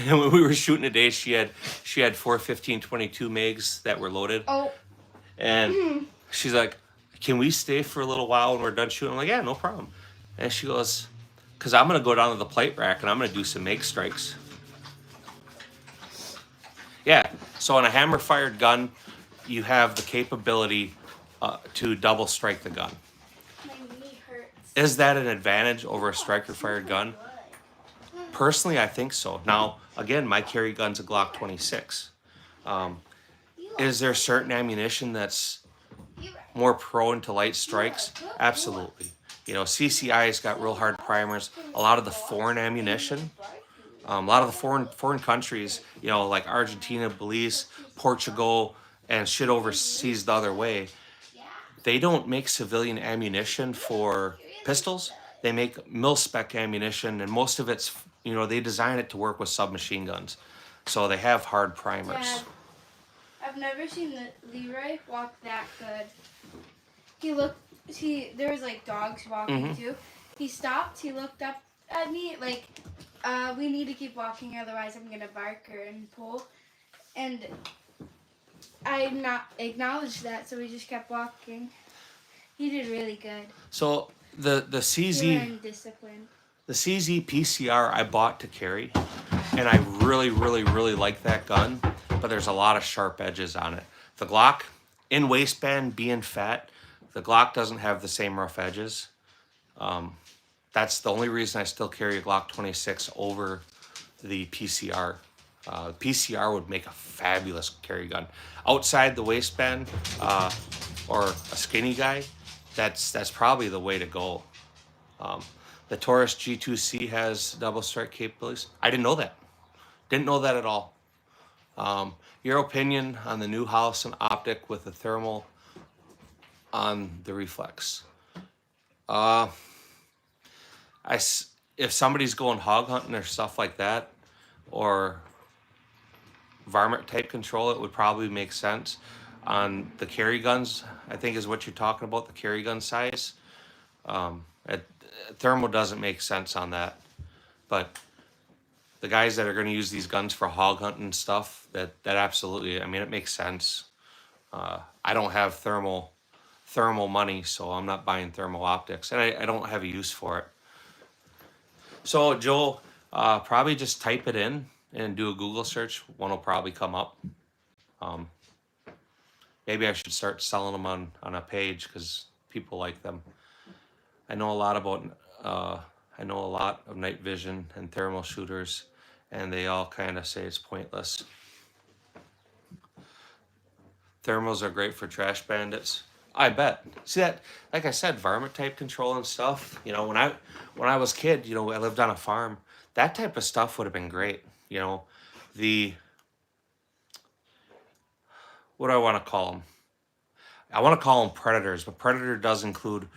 when we were shooting today, she had 4 15-22 mags that were loaded. Oh. And she's like, "Can we stay for a little while when we're done shooting?" I'm like, "Yeah, no problem." And she goes, "Because I'm gonna go down to the plate rack and I'm gonna do some make strikes." Yeah. So on a hammer-fired gun, you have the capability to double strike the gun. My knee hurts. Is that an advantage over a striker-fired gun? Personally, I think so. Now, again, my carry gun's a Glock 26. Is there certain ammunition that's more prone to light strikes? Absolutely. CCI's got real hard primers. A lot of the foreign ammunition, a lot of the foreign countries, like Argentina, Belize, Portugal, and shit overseas the other way, they don't make civilian ammunition for pistols. They make mil-spec ammunition, and most of it's, they design it to work with submachine guns. So they have hard primers. Dad, I've never seen Leroy walk that good. There was like dogs walking too. He stopped, he looked up at me like, we need to keep walking, otherwise I'm gonna bark or and pull. And I not acknowledged that, so we just kept walking. He did really good. So the CZ, You were in discipline. the CZ PCR I bought to carry, and I really, really, really like that gun, but there's a lot of sharp edges on it. The Glock, in waistband being fat, the Glock doesn't have the same rough edges. That's the only reason I still carry a Glock 26 over the PCR. PCR would make a fabulous carry gun. Outside the waistband, or a skinny guy, that's probably the way to go. The Taurus G2C has double strike capabilities. I didn't know that. Didn't know that at all. Your opinion on the new house and optic with the thermal on the reflex? If somebody's going hog hunting or stuff like that, or varmint type control, it would probably make sense. On the carry guns, I think is what you're talking about, the carry gun size. Thermal doesn't make sense on that. But the guys that are going to use these guns for hog hunting and stuff, that absolutely, it makes sense. I don't have thermal money, so I'm not buying thermal optics, and I don't have a use for it. So Joe, probably just type it in and do a Google search. One will probably come up. Maybe I should start selling them on a page because people like them. I know a lot of night vision and thermal shooters, and they all kind of say it's pointless. Thermals are great for trash bandits. I bet. See that? Like I said, varmint type control and stuff. You know, when I was a kid, you know, I lived on a farm. That type of stuff would have been great. You know, the what do I want to call them? I want to call them predators, but predator does include,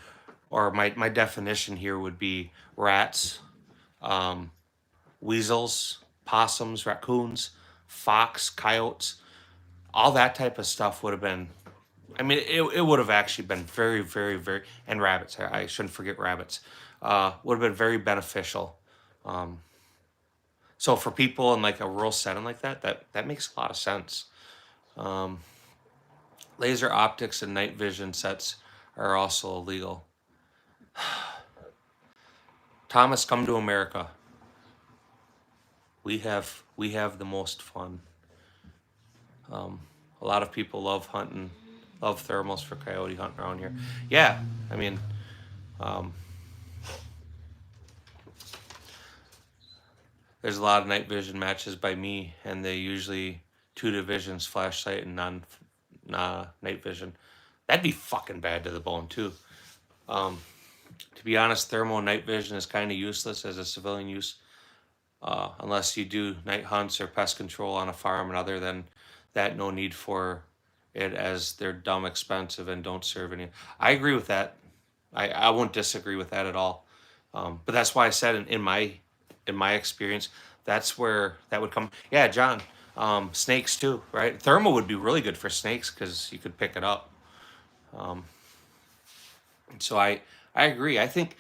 or my definition here would be rats, weasels, possums, raccoons, fox, coyotes, all that type of stuff would have been. I mean, it would have actually been very, very, very, and rabbits. I shouldn't forget rabbits. Would have been very beneficial. So for people in like a rural setting like that makes a lot of sense. Laser optics and night vision sets are also illegal. Thomas, come to America. We have the most fun. A lot of people love hunting, love thermals for coyote hunting around here. Yeah, I mean, there's a lot of night vision matches by me, and they usually 2 divisions, flashlight and night vision. That'd be fucking bad to the bone too. To be honest, thermal night vision is kind of useless as a civilian use, unless you do night hunts or pest control on a farm, and other than that, no need for it, as they're dumb expensive and don't serve any. I agree with that. I won't disagree with that at all. But that's why I said in my experience, that's where that would come. Yeah, John, snakes too, right? Thermal would be really good for snakes because you could pick it up. So I agree. I think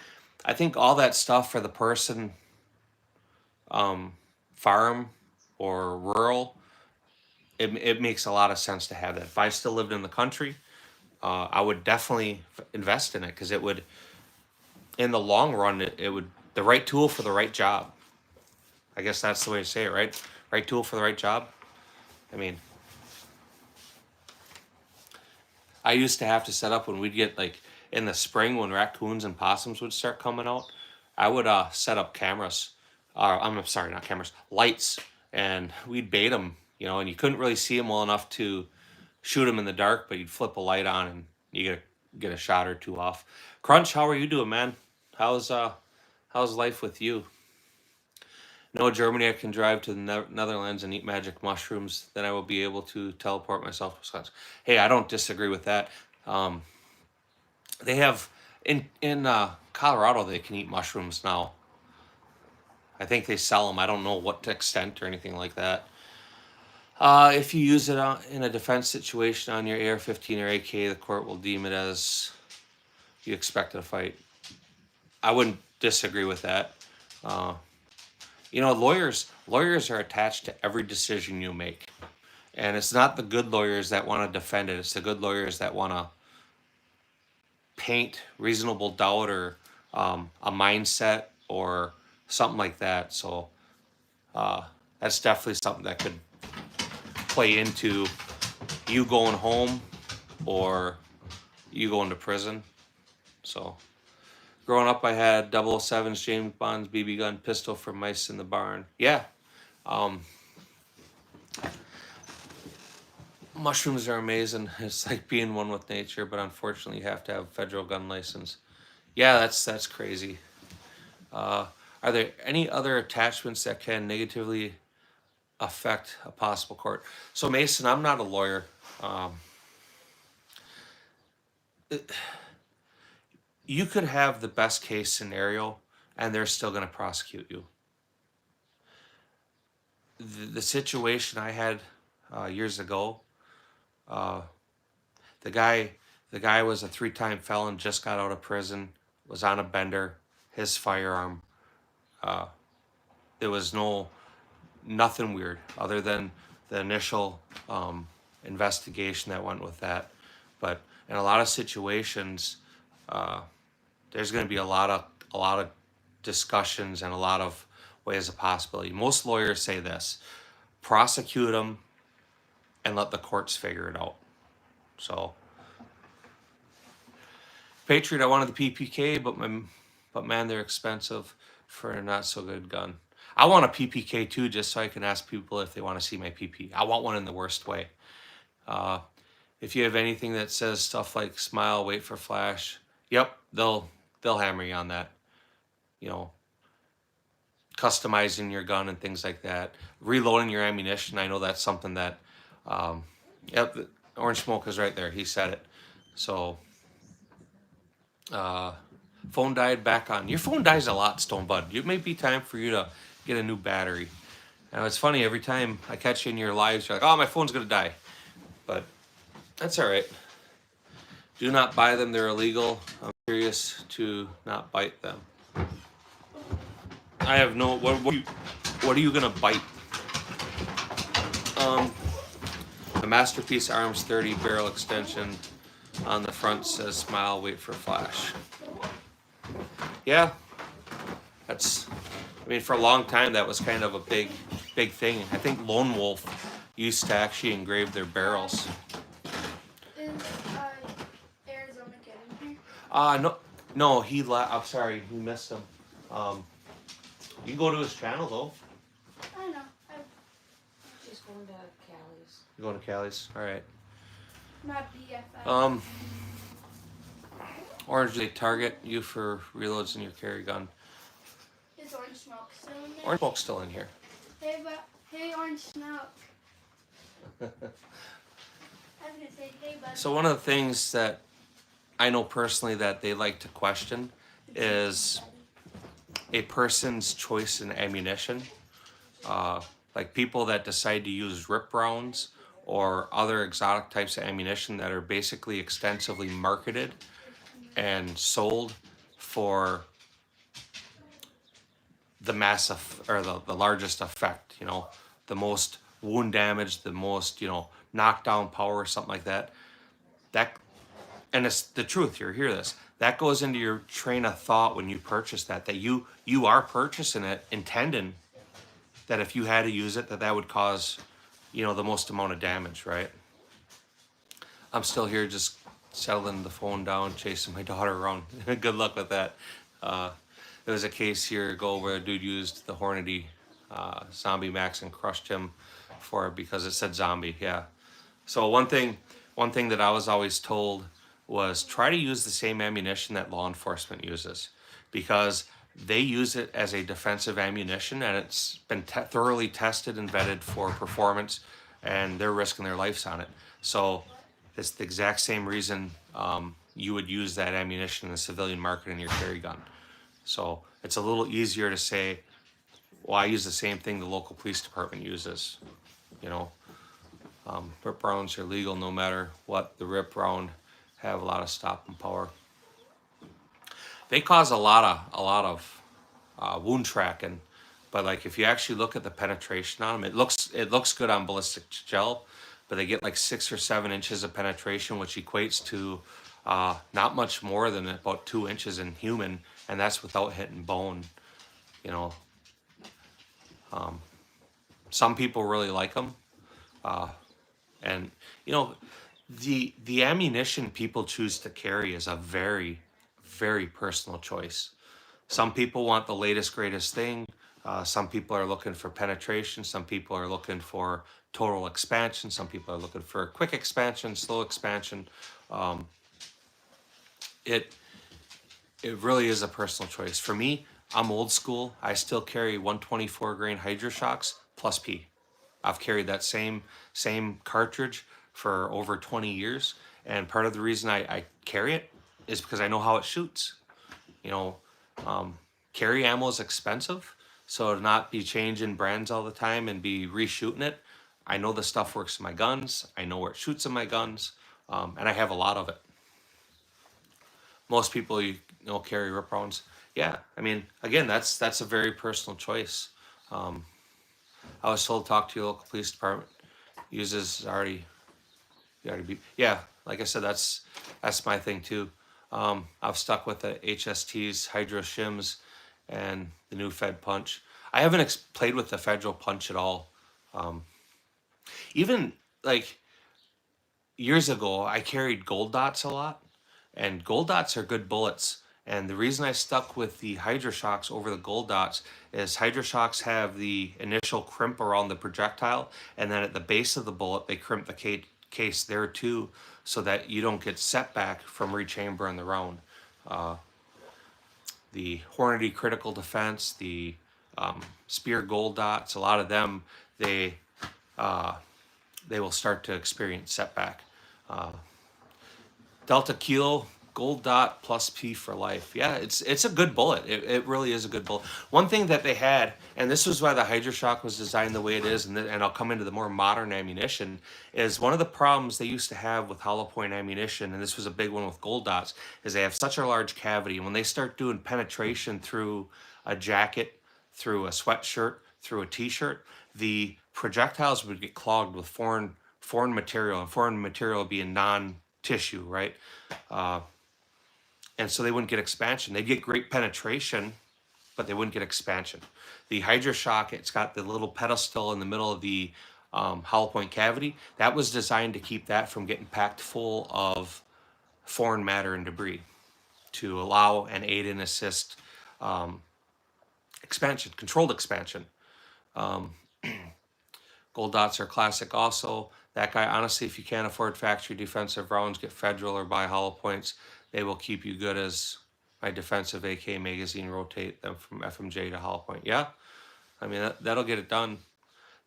all that stuff for the person, farm or rural, it makes a lot of sense to have that. If I still lived in the country, I would definitely invest in it, because it would, in the long run, it would, the right tool for the right job. I guess that's the way to say it, right? Right tool for the right job. I mean, I used to have to set up when we'd get like in the spring when raccoons and possums would start coming out. I would set up cameras. I'm sorry, not cameras, lights, and we'd bait them. You know, and you couldn't really see them well enough to shoot them in the dark, but you'd flip a light on and you get a shot or 2 off. Crunch, how are you doing, man? How's life with you? No, Germany, I can drive to the Netherlands and eat magic mushrooms. Then I will be able to teleport myself to Wisconsin. Hey, I don't disagree with that. They have in Colorado, they can eat mushrooms now. I think they sell them. I don't know what extent or anything like that. If you use it in a defense situation on your AR-15 or AK, the court will deem it as you expected a fight. I wouldn't disagree with that. You know, lawyers are attached to every decision you make. And it's not the good lawyers that want to defend it. It's the good lawyers that want to paint reasonable doubt or a mindset or something like that. So that's definitely something that could play into you going home or you going to prison. So growing up, I had 007's, James Bond's BB gun, pistol for mice in the barn. Yeah. Mushrooms are amazing. It's like being one with nature, but unfortunately you have to have a federal gun license. Yeah, that's crazy. Are there any other attachments that can negatively affect a possible court? So Mason, I'm not a lawyer. You could have the best case scenario and they're still going to prosecute you. The situation I had years ago, the guy was a 3-time felon, just got out of prison, was on a bender, his firearm. There was nothing weird other than the initial investigation that went with that. But in a lot of situations, there's going to be a lot of discussions and a lot of ways of possibility. Most lawyers say this: prosecute them and let the courts figure it out. So, Patriot, I wanted the PPK, but man, they're expensive for a not so good gun. I want a PPK too, just so I can ask people if they want to see my PP. I want one in the worst way. If you have anything that says stuff like smile, wait for flash, yep, they'll hammer you on that. You know, customizing your gun and things like that, reloading your ammunition. I know that's something that, yep, Orange Smoke is right there. He said it. So, phone died, back on. Your phone dies a lot, Stone Bud. It may be time for you to get a new battery. Now, it's funny, every time I catch you in your lives, you're like, oh, my phone's going to die. But that's all right. Do not buy them. They're illegal. I'm curious to not bite them. I have no... What are you going to bite? The Masterpiece Arms 30 barrel extension on the front says smile, wait for flash. Yeah. That's... I mean, for a long time, that was kind of a big thing. I think Lone Wolf used to actually engrave their barrels. Is Arizona getting here? No, he I'm sorry, we missed him. You can go to his channel though. I know. She's going to Callie's. You're going to Callie's? Alright. My BFF. Orange, they target you for reloads in your carry gun. Is Orange Smoke still in there? Orange Smoke's still in here. Hey, Orange Smoke. I was gonna say, hey, bud. So one of the things that I know personally that they like to question is a person's choice in ammunition. Like people that decide to use rip rounds or other exotic types of ammunition that are basically extensively marketed and sold for the massive or the largest effect, you know, the most wound damage, the most, you know, knockdown power or something like that. And it's the truth, you hear this. That goes into your train of thought when you purchase that you are purchasing it intending that if you had to use it, that would cause, you know, the most amount of damage, right? I'm still here just settling the phone down, chasing my daughter around. Good luck with that. There was a case here ago where a dude used the Hornady Zombie Max and crushed him for it because it said zombie, yeah. So one thing that I was always told was try to use the same ammunition that law enforcement uses because they use it as a defensive ammunition and it's been thoroughly tested and vetted for performance and they're risking their lives on it. So it's the exact same reason you would use that ammunition in the civilian market in your carry gun. So it's a little easier to say, well, I use the same thing the local police department uses, you know. Rip rounds are legal no matter what. The rip round have a lot of stopping power. They cause a lot of wound tracking, but like if you actually look at the penetration on them, it looks good on ballistic gel, but they get like 6 or 7 inches of penetration, which equates to not much more than about 2 inches in human, and that's without hitting bone, you know. Some people really like them. And you know, the ammunition people choose to carry is a very, very personal choice. Some people want the latest, greatest thing. Some people are looking for penetration. Some people are looking for total expansion. Some people are looking for quick expansion, slow expansion. It really is a personal choice. For me, I'm old school. I still carry 124 grain Hydro Shocks plus P. I've carried that same cartridge for over 20 years. And part of the reason I carry it is because I know how it shoots. You know, carry ammo is expensive. So to not be changing brands all the time and be reshooting it, I know the stuff works in my guns. I know where it shoots in my guns. And I have a lot of it. Most people, you know, carry rip rounds. Yeah, I mean, again, that's a very personal choice. I was told to talk to your local police department. Uses already be, yeah. Like I said, that's my thing too. I've stuck with the HSTs, Hydro Shims, and the new Fed Punch. I haven't played with the Federal Punch at all. Even like, years ago, I carried gold dots a lot, and gold dots are good bullets. And the reason I stuck with the Hydra-Shocks over the gold dots is Hydra-Shocks have the initial crimp around the projectile, and then at the base of the bullet, they crimp the case there too, so that you don't get setback from rechambering the round. The Hornady Critical Defense, the Spear Gold Dots, a lot of them, they will start to experience setback. Delta Kilo Gold Dot plus P for life. Yeah, it's a good bullet. It really is a good bullet. One thing that they had, and this was why the Hydra Shock was designed the way it is, and I'll come into the more modern ammunition, is one of the problems they used to have with hollow point ammunition, and this was a big one with gold dots, is they have such a large cavity, and when they start doing penetration through a jacket, through a sweatshirt, through a t-shirt, the projectiles would get clogged with foreign material, and foreign material being non-tissue, right? And so they wouldn't get expansion. They'd get great penetration, but they wouldn't get expansion. The Hydra Shock, it's got the little pedestal in the middle of the hollow point cavity. That was designed to keep that from getting packed full of foreign matter and debris, to allow and aid and assist expansion, controlled expansion. Gold dots are classic also. That guy, honestly, if you can't afford factory defensive rounds, get Federal or buy hollow points. They will keep you good as my defensive AK magazine, rotate them from FMJ to hollow point. Yeah, I mean, that'll get it done.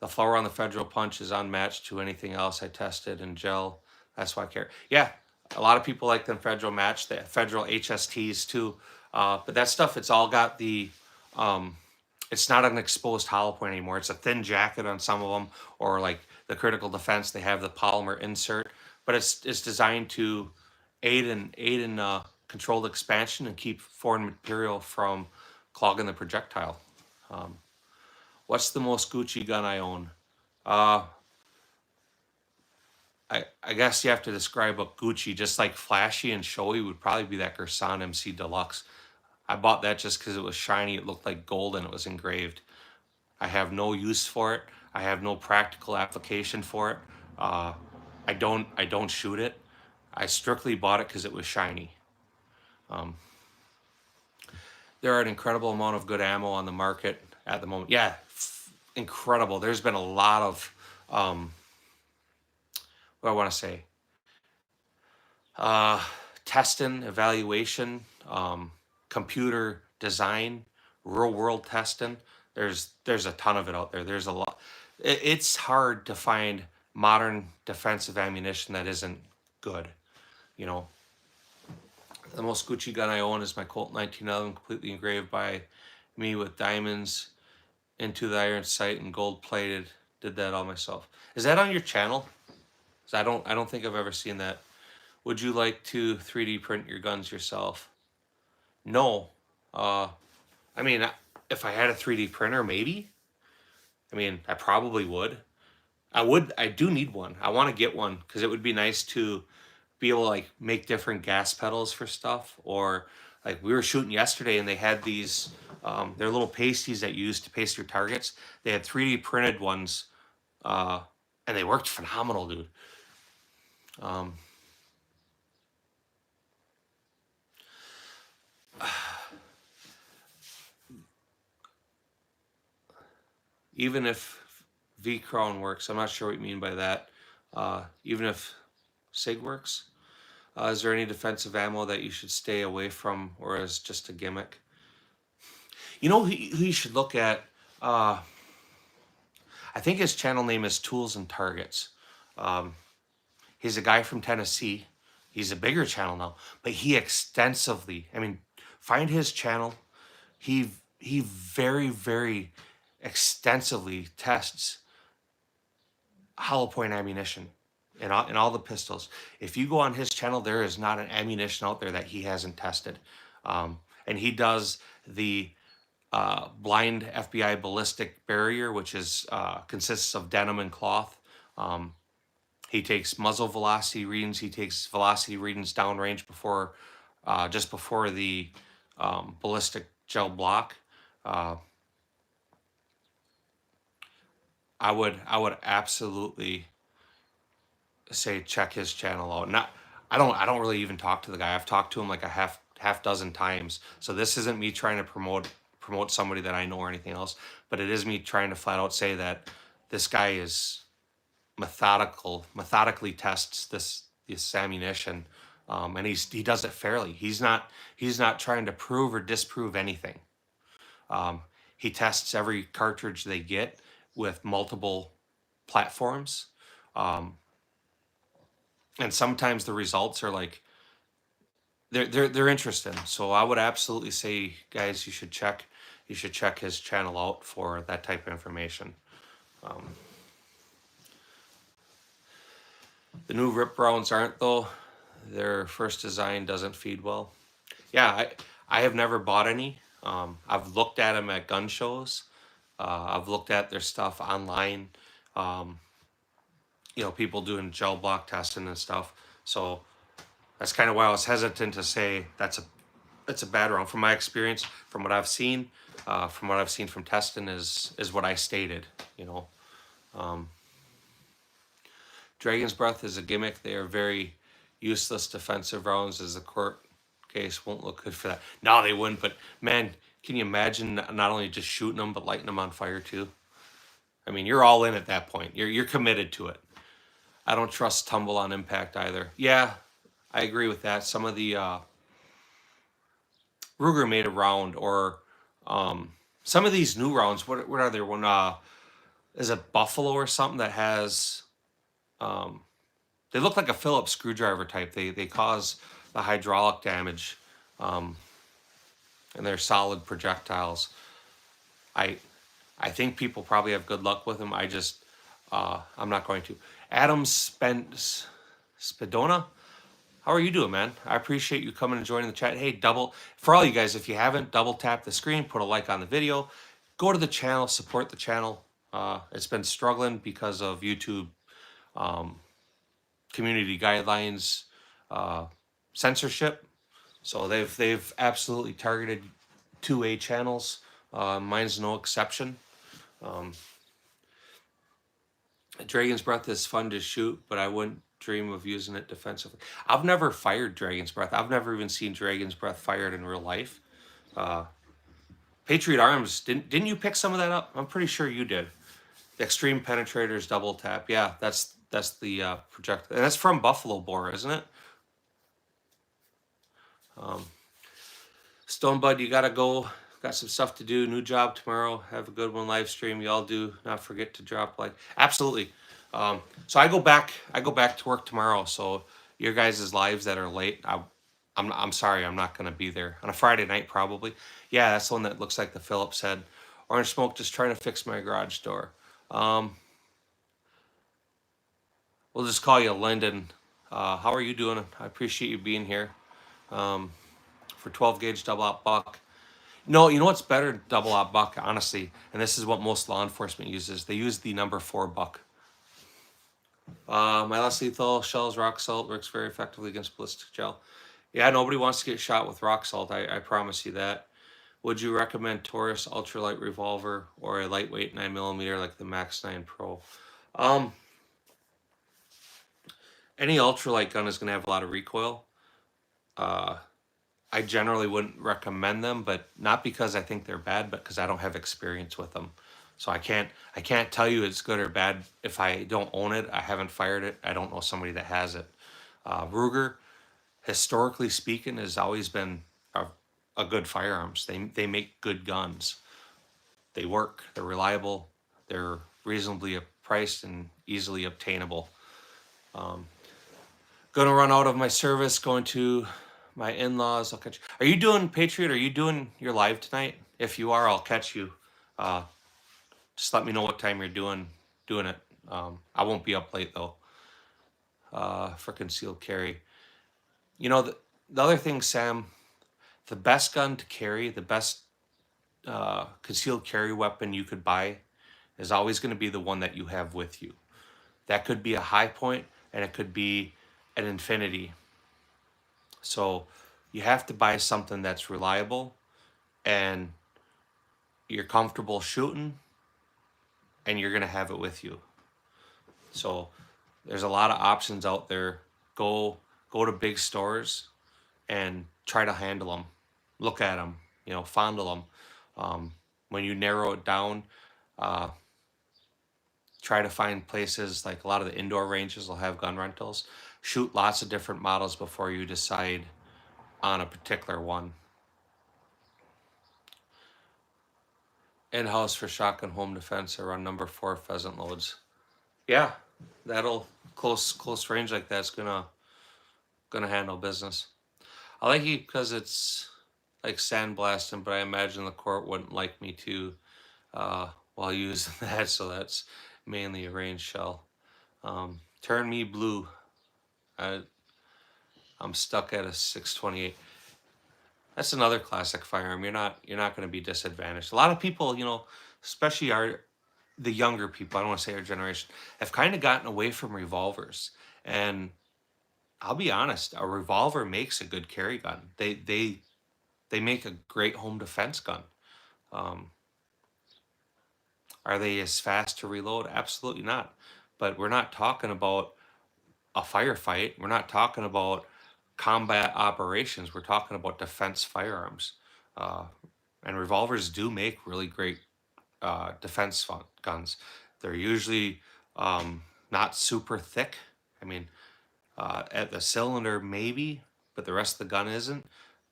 The flower on the Federal punch is unmatched to anything else I tested in gel. That's why I care. Yeah, a lot of people like them Federal match, the Federal HSTs too. But that stuff, it's all got the, it's not an exposed hollow point anymore. It's a thin jacket on some of them, or like the Critical Defense, they have the polymer insert. But it's designed to aid in controlled expansion and keep foreign material from clogging the projectile. What's the most Gucci gun I own? I guess you have to describe a Gucci, just like flashy and showy would probably be that Gersan MC Deluxe. I bought that just because it was shiny, it looked like gold, and it was engraved. I have no use for it. I have no practical application for it. I don't shoot it. I strictly bought it because it was shiny. There are an incredible amount of good ammo on the market at the moment. Yeah, incredible. There's been a lot of, what do I want to say? Testing, evaluation, computer design, real world testing. There's a ton of it out there. There's a lot. It's hard to find modern defensive ammunition that isn't good. You know, the most Gucci gun I own is my Colt 1911, completely engraved by me with diamonds into the iron sight and gold plated. Did that all myself. Is that on your channel? 'Cause I don't think I've ever seen that. Would you like to 3D print your guns yourself? No. I mean, if I had a 3D printer, maybe. I mean, I probably would. I do need one. I want to get one because it would be nice to be able to like make different gas pedals for stuff. Or like we were shooting yesterday and they had these, they're little pasties that you use to paste your targets. They had 3D printed ones, and they worked phenomenal, dude. Even if V-Crown works, I'm not sure what you mean by that. Even if SIG works, is there any defensive ammo that you should stay away from, or is just a gimmick? You know who you should look at? I think his channel name is Tools and Targets. He's a guy from Tennessee. He's a bigger channel now, but he extensively, I mean, find his channel. He very, very extensively tests hollow point ammunition in all the pistols. If you go on his channel, there is not an ammunition out there that he hasn't tested. And he does the blind FBI ballistic barrier, which is consists of denim and cloth. He takes muzzle velocity readings. He takes velocity readings downrange before, just before the ballistic gel block. I would absolutely say check his channel out. Not, I don't really even talk to the guy. I've talked to him like a half dozen times. So this isn't me trying to promote somebody that I know or anything else, but it is me trying to flat out say that this guy is methodically tests this ammunition, and he does it fairly. He's not trying to prove or disprove anything. He tests every cartridge they get with multiple platforms, and sometimes the results are like they're interesting. So I would absolutely say, guys, you should check his channel out for that type of information. The new rip rounds aren't, though. Their first design doesn't feed well. Yeah, I have never bought any. I've looked at them at gun shows. I've looked at their stuff online. People doing gel block testing and stuff. So that's kind of why I was hesitant to say that's a bad round. From my experience, from what I've seen from testing is what I stated. Dragon's Breath is a gimmick. They are very useless defensive rounds, as the court case won't look good for that. No, they wouldn't, but man, can you imagine not only just shooting them, but lighting them on fire too? I mean, you're all in at that point. You're committed to it. I don't trust tumble on impact either. Yeah, I agree with that. Some of the Ruger made a round, or some of these new rounds, what are there? One is a Buffalo or something that has they look like a Phillips screwdriver type. They cause the hydraulic damage, and they're solid projectiles. I think people probably have good luck with them. I'm not going to. Adam Spedona, how are you doing, man? I appreciate you coming and joining the chat. Hey, for all you guys, if you haven't, double tap the screen, put a like on the video, go to the channel, support the channel. It's been struggling because of YouTube community guidelines, censorship. So they've absolutely targeted 2A channels. Mine's no exception. Dragon's Breath is fun to shoot, but I wouldn't dream of using it defensively. I've never fired Dragon's Breath. I've never even seen Dragon's Breath fired in real life. Patriot Arms, didn't you pick some of that up? I'm pretty sure you did. The Extreme Penetrators double tap. Yeah, that's the projectile. And that's from Buffalo Bore, isn't it? Stonebud, you gotta go. Got some stuff to do. New job tomorrow. Have a good one. Live stream. Y'all do not forget to drop like. Absolutely. So I go back to work tomorrow. So your guys' lives that are late, I'm sorry, I'm not gonna be there on a Friday night probably. Yeah, that's the one that looks like the Phillips head. Orange Smoke, just trying to fix my garage door. We'll just call you Lyndon. How are you doing? I appreciate you being here. For 12 gauge double out buck. No, you know what's better double out buck, honestly, and this is what most law enforcement uses. They use the number 4 buck. My less lethal shells, rock salt, works very effectively against ballistic gel. Yeah, nobody wants to get shot with rock salt. I promise you that. Would you recommend Taurus ultralight revolver or a lightweight 9mm like the Max 9 Pro? Any ultralight gun is going to have a lot of recoil. I generally wouldn't recommend them, but not because I think they're bad, but because I don't have experience with them. So I can't tell you it's good or bad if I don't own it. I haven't fired it. I don't know somebody that has it. Ruger, historically speaking, has always been a good firearms. They make good guns. They work. They're reliable. They're reasonably priced and easily obtainable. Gonna run out of my service. Going to my in-laws. I'll catch you. Are you doing Patriot? Are you doing your live tonight? If you are, I'll catch you. Just let me know what time you're doing it. I won't be up late though. For concealed carry. You know, the other thing, Sam, the best gun to carry, the best concealed carry weapon you could buy is always going to be the one that you have with you. That could be a high point and it could be an infinity. So you have to buy something that's reliable and you're comfortable shooting and you're going to have it with you. So there's a lot of options out there. Go to big stores and try to handle them, look at them, fondle them. When you narrow it down, uh, try to find places like a lot of the indoor ranges will have gun rentals. Shoot lots of different models before you decide on a particular one. In-house for shotgun home defense, I run number 4 pheasant loads. Yeah, that'll close range like that's gonna handle business. I like it because it's like sandblasting, but I imagine the court wouldn't like me to while using that, so that's mainly a range shell. Turn me blue. I'm stuck at a 628. That's another classic firearm. You're not going to be disadvantaged. A lot of people, especially the younger people, I don't want to say our generation, have kind of gotten away from revolvers. And I'll be honest, a revolver makes a good carry gun. They make a great home defense gun. Are they as fast to reload? Absolutely not. But we're not talking about a firefight. We're not talking about combat operations. We're talking about defense firearms. And revolvers do make really great defense guns. They're usually not super thick. I mean, at the cylinder maybe, but the rest of the gun isn't.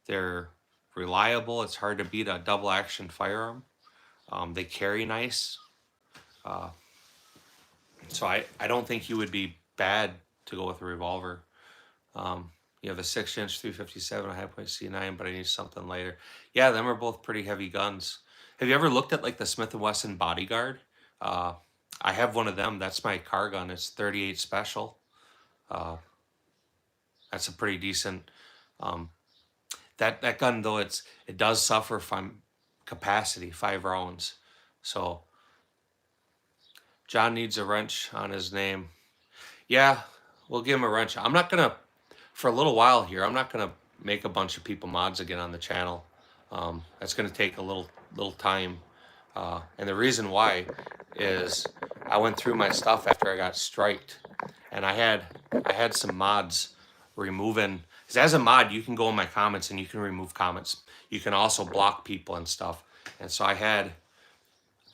They're reliable. It's hard to beat a double action firearm. They carry nice. So I don't think you would be bad to go with a revolver. You have a 6-inch 357, a high point C9, but I need something lighter. Yeah, them are both pretty heavy guns. Have you ever looked at like the Smith & Wesson Bodyguard? I have one of them. That's my car gun. It's 38 special. That's a pretty decent. That gun though, it does suffer from capacity, 5 rounds. So John needs a wrench on his name. Yeah, we'll give him a wrench. I'm not gonna, for a little while here, I'm not gonna make a bunch of people mods again on the channel. That's gonna take a little time. And the reason why is I went through my stuff after I got striked, and I had some mods removing. Because as a mod, you can go in my comments and you can remove comments. You can also block people and stuff. And so I'm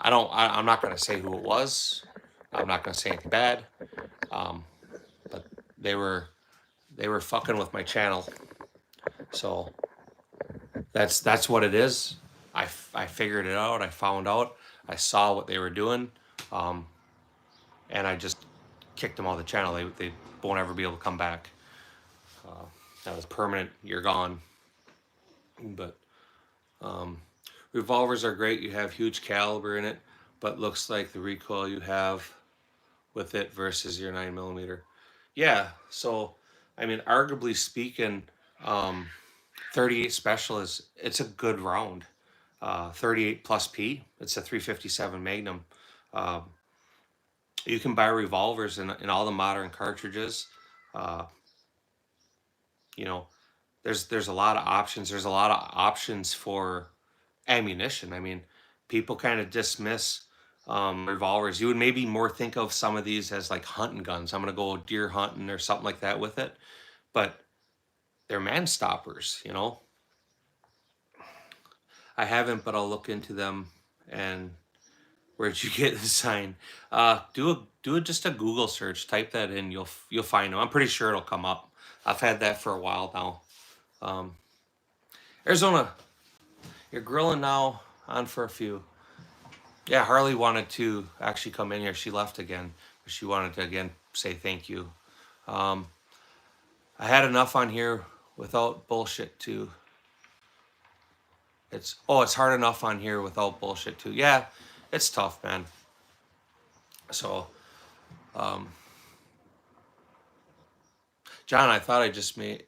not gonna say who it was. I'm not gonna say anything bad. But they were fucking with my channel. So that's what it is. I figured it out. I found out. I saw what they were doing, and I just kicked them off the channel. They won't ever be able to come back. That was permanent. You're gone. But revolvers are great. You have huge caliber in it, but looks like the recoil you have with it versus your 9mm. Yeah. So I mean, arguably speaking, 38 special it's a good round. 38 plus P. It's a 357 Magnum. You can buy revolvers in all the modern cartridges. There's a lot of options. There's a lot of options for ammunition. I mean, people kind of dismiss revolvers. You would maybe more think of some of these as like hunting guns. I'm gonna go deer hunting or something like that with it, but they're man stoppers. I haven't, but I'll look into them. And where'd you get the sign? Do just a Google search. Type that in. You'll find them. I'm pretty sure it'll come up. I've had that for a while now. Arizona, you're grilling now. On for a few. Yeah, Harley wanted to actually come in here. She left again. She wanted to again say thank you. I had enough on here without bullshit too. It's hard enough on here without bullshit too. Yeah, it's tough, man. So, John, I thought I just made.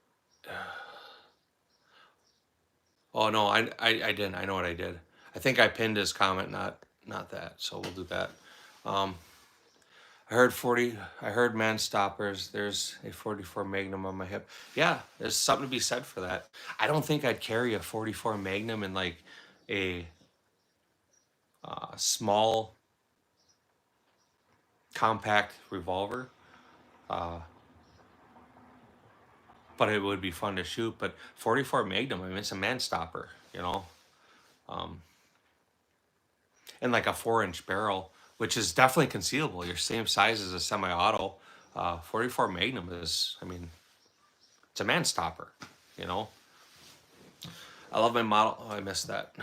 Oh no, I didn't. I know what I did. I think I pinned his comment, not that. So we'll do that. I heard man stoppers. There's a 44 Magnum on my hip. Yeah, there's something to be said for that. I don't think I'd carry a 44 Magnum in like a small, compact revolver. But it would be fun to shoot. But 44 Magnum, I mean, it's a man stopper, you know, and like a 4-inch barrel, which is definitely concealable. Your same size as a semi-auto. 44 Magnum is, I mean, it's a man stopper, you know. I love my model. Oh, I missed that.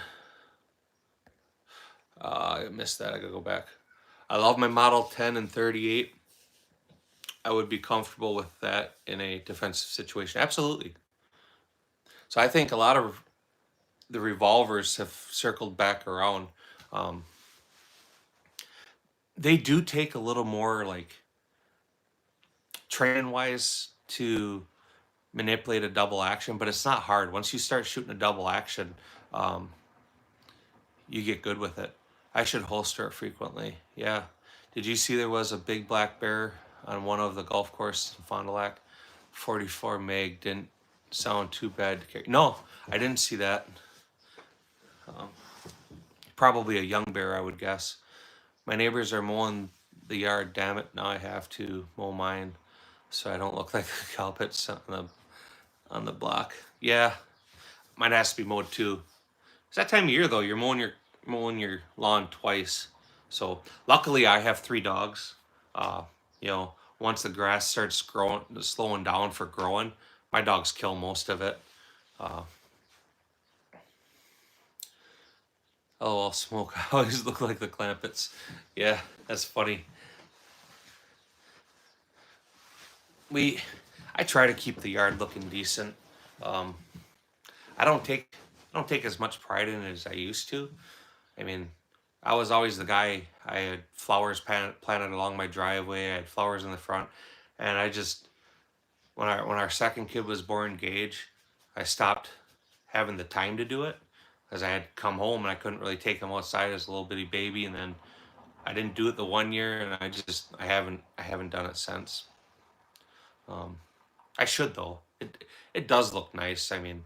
I missed that. I gotta go back. I love my Model 10 and 38. I would be comfortable with that in a defensive situation. Absolutely. So I think a lot of the revolvers have circled back around. Um, they do take a little more like training wise to manipulate a double action, but it's not hard. Once you start shooting a double action, um, you get good with it. I should holster it frequently. Yeah. Did you see there was a big black bear on one of the golf courses in Fond du Lac? 44 meg didn't sound too bad to carry. No, I didn't see that. Probably a young bear, I would guess. My neighbors are mowing the yard. Damn it! Now I have to mow mine, so I don't look like the cow pits on the block. Yeah, mine has to be mowed too. It's that time of year though. You're mowing your lawn twice. So luckily I have 3 dogs. You know, once the grass starts slowing down for growing, my dogs kill most of it. Oh, I'll smoke. I always look like the Clampets. Yeah, that's funny. I try to keep the yard looking decent. Um, I don't take as much pride in it as I used to. I mean, I was always the guy. I had flowers planted along my driveway. I had flowers in the front, and I just when our second kid was born, Gage, I stopped having the time to do it because I had come home and I couldn't really take him outside as a little bitty baby, and then I didn't do it the one year, and I haven't done it since. I should though. It does look nice. I mean,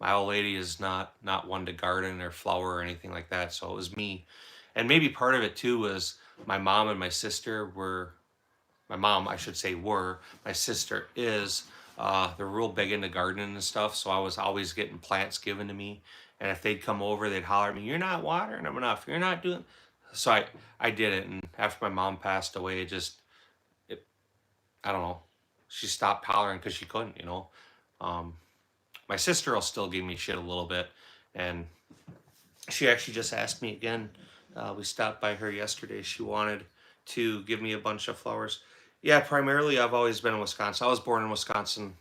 my old lady is not one to garden or flower or anything like that, so it was me. And maybe part of it too was my mom and my sister were my mom, I should say, were. My sister is. They're real big into gardening and stuff, so I was always getting plants given to me. And if they'd come over, they'd holler at me, "You're not watering them enough. You're not doing." So I did it, and after my mom passed away, I don't know. She stopped hollering because she couldn't, you know. My sister will still give me shit a little bit, and she actually just asked me again. We stopped by her yesterday. She wanted to give me a bunch of flowers. Yeah, primarily I've always been in Wisconsin. I was born in Wisconsin,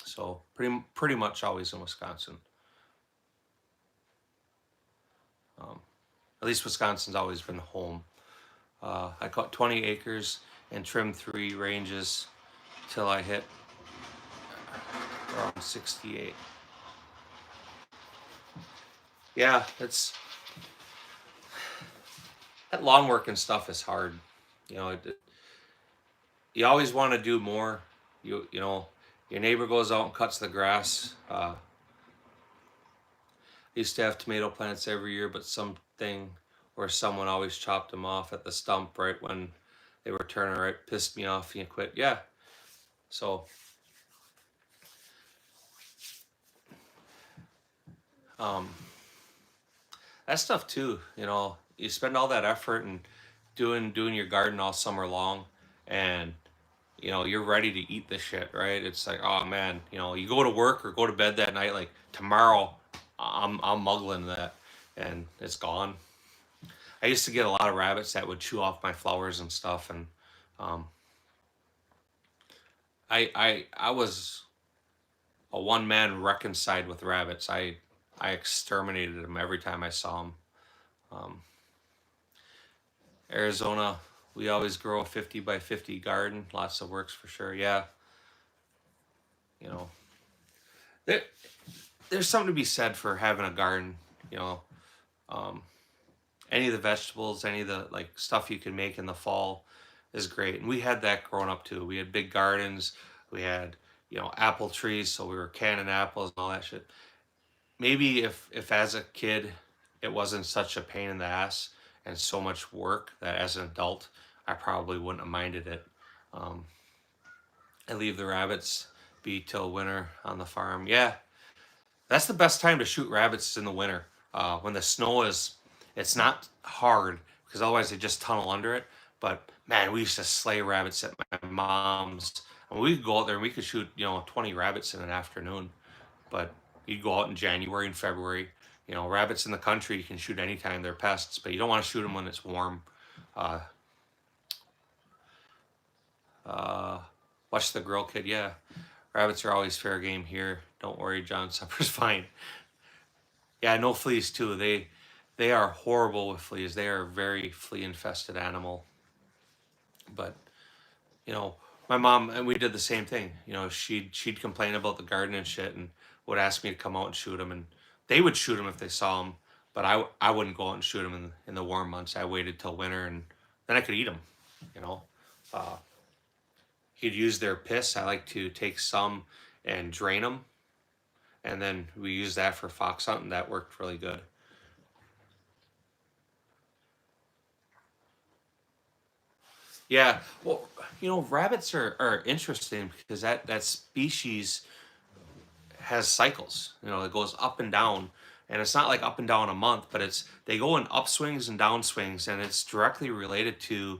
so pretty much always in Wisconsin. At least Wisconsin's always been home. I caught 20 acres and trimmed 3 ranges till I hit around 68. Yeah, that lawn work and stuff is hard. You know, you always want to do more. You know, your neighbor goes out and cuts the grass. I used to have tomato plants every year, but something or someone always chopped them off at the stump right when they were turning right. Pissed me off and you quit. Yeah. So that stuff too, you know, you spend all that effort and doing your garden all summer long, and you know you're ready to eat the shit, right? It's like, oh man, you know, you go to work or go to bed that night like tomorrow I'm muggling that, and it's gone. I used to get a lot of rabbits that would chew off my flowers and stuff, and I was a one man reconciled with rabbits. I exterminated them every time I saw them. Arizona, we always grow a 50 by 50 garden. Lots of works for sure. Yeah. You know, there's something to be said for having a garden, you know. Any of the vegetables, any of the like stuff you can make in the fall is great. And we had that growing up too. We had big gardens. We had, you know, apple trees. So we were canning apples and all that shit. Maybe if as a kid, it wasn't such a pain in the ass and so much work that as an adult, I probably wouldn't have minded it. I leave the rabbits be till winter on the farm. Yeah, that's the best time to shoot rabbits is in the winter. When the snow is, it's not hard because otherwise they just tunnel under it. But man, we used to slay rabbits at my mom's. And we could go out there and we could shoot, 20 rabbits in an afternoon. But you'd go out in January and February. Rabbits in the country you can shoot anytime. They're pests, but you don't want to shoot them when it's warm. Watch the Grill Kid. Yeah, rabbits are always fair game here. Don't worry, John. Supper's fine. Yeah, no fleas too. They are horrible with fleas. They are a very flea infested animal. But my mom and we did the same thing. She'd complain about the garden and shit, and would ask me to come out and shoot them, and they would shoot them if they saw them, but I wouldn't go out and shoot them in the warm months. I waited till winter, and then I could eat them. Uh, He'd use their piss. I like to take some and drain them, and then we use that for fox hunting. That worked really good. Yeah, well, rabbits are interesting because that species has cycles. It goes up and down, and it's not like up and down a month, but they go in upswings and downswings, and it's directly related to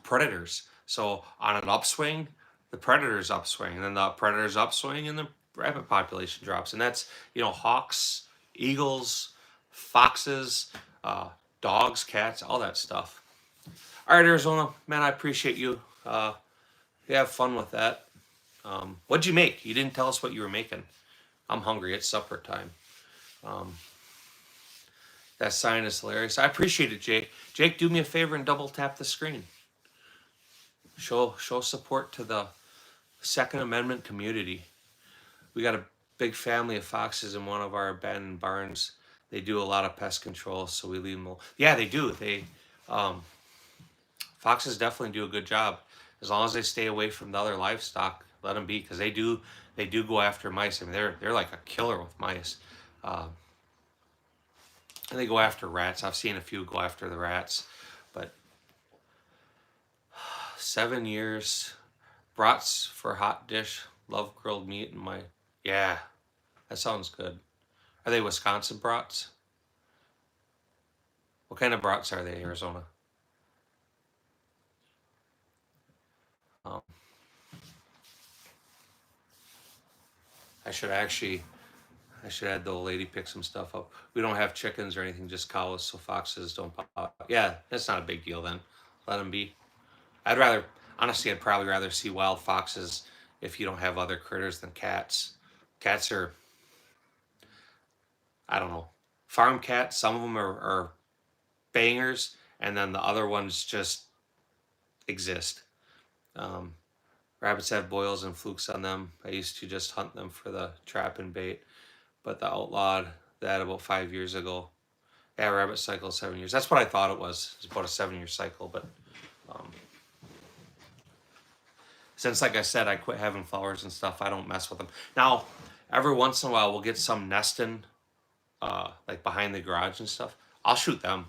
predators. So on an upswing, the predator's upswing, and then the predator's upswing, and the rabbit population drops, and that's hawks, eagles, foxes, dogs, cats, all that stuff. All right, Arizona, man, I appreciate you. You have fun with that. What'd you make? You didn't tell us what you were making. I'm hungry. It's supper time. That sign is hilarious. I appreciate it, Jake. Jake, do me a favor and double tap the screen. Show support to the Second Amendment community. We got a big family of foxes in one of our abandoned barns. They do a lot of pest control, so we leave them alone. Yeah, they do. Foxes definitely do a good job. As long as they stay away from the other livestock, let them be, because they do go after mice. I mean, they're like a killer with mice. And they go after rats. I've seen a few go after the rats, but 7 years. Brats for hot dish. Love grilled meat and yeah, that sounds good. Are they Wisconsin brats? What kind of brats are they, Arizona? I should add the old lady pick some stuff up. We don't have chickens or anything, just cows, so foxes don't pop. Yeah, that's not a big deal then. Let them be. I'd probably rather see wild foxes if you don't have other critters than cats. Cats are, I don't know, farm cats. Some of them are bangers, and then the other ones just exist. Rabbits have boils and flukes on them. I used to just hunt them for the trap and bait, but the outlawed that about 5 years ago. Yeah, rabbit cycle 7 years. That's what I thought it was. It's about a 7-year cycle, but since, like I said, I quit having flowers and stuff, I don't mess with them. Now, every once in a while, we'll get some nesting, like behind the garage and stuff. I'll shoot them.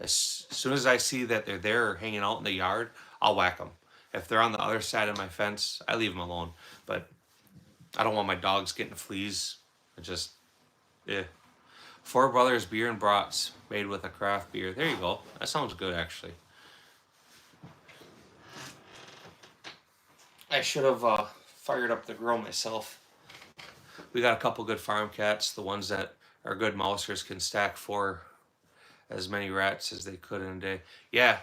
As soon as I see that they're there hanging out in the yard, I'll whack them. If they're on the other side of my fence, I leave them alone. But I don't want my dogs getting fleas. Four Brothers Beer and Brats made with a craft beer. There you go. That sounds good, actually. I should have fired up the grill myself. We got a couple good farm cats. The ones that are good mousers can stack 4 as many rats as they could in a day. Yeah,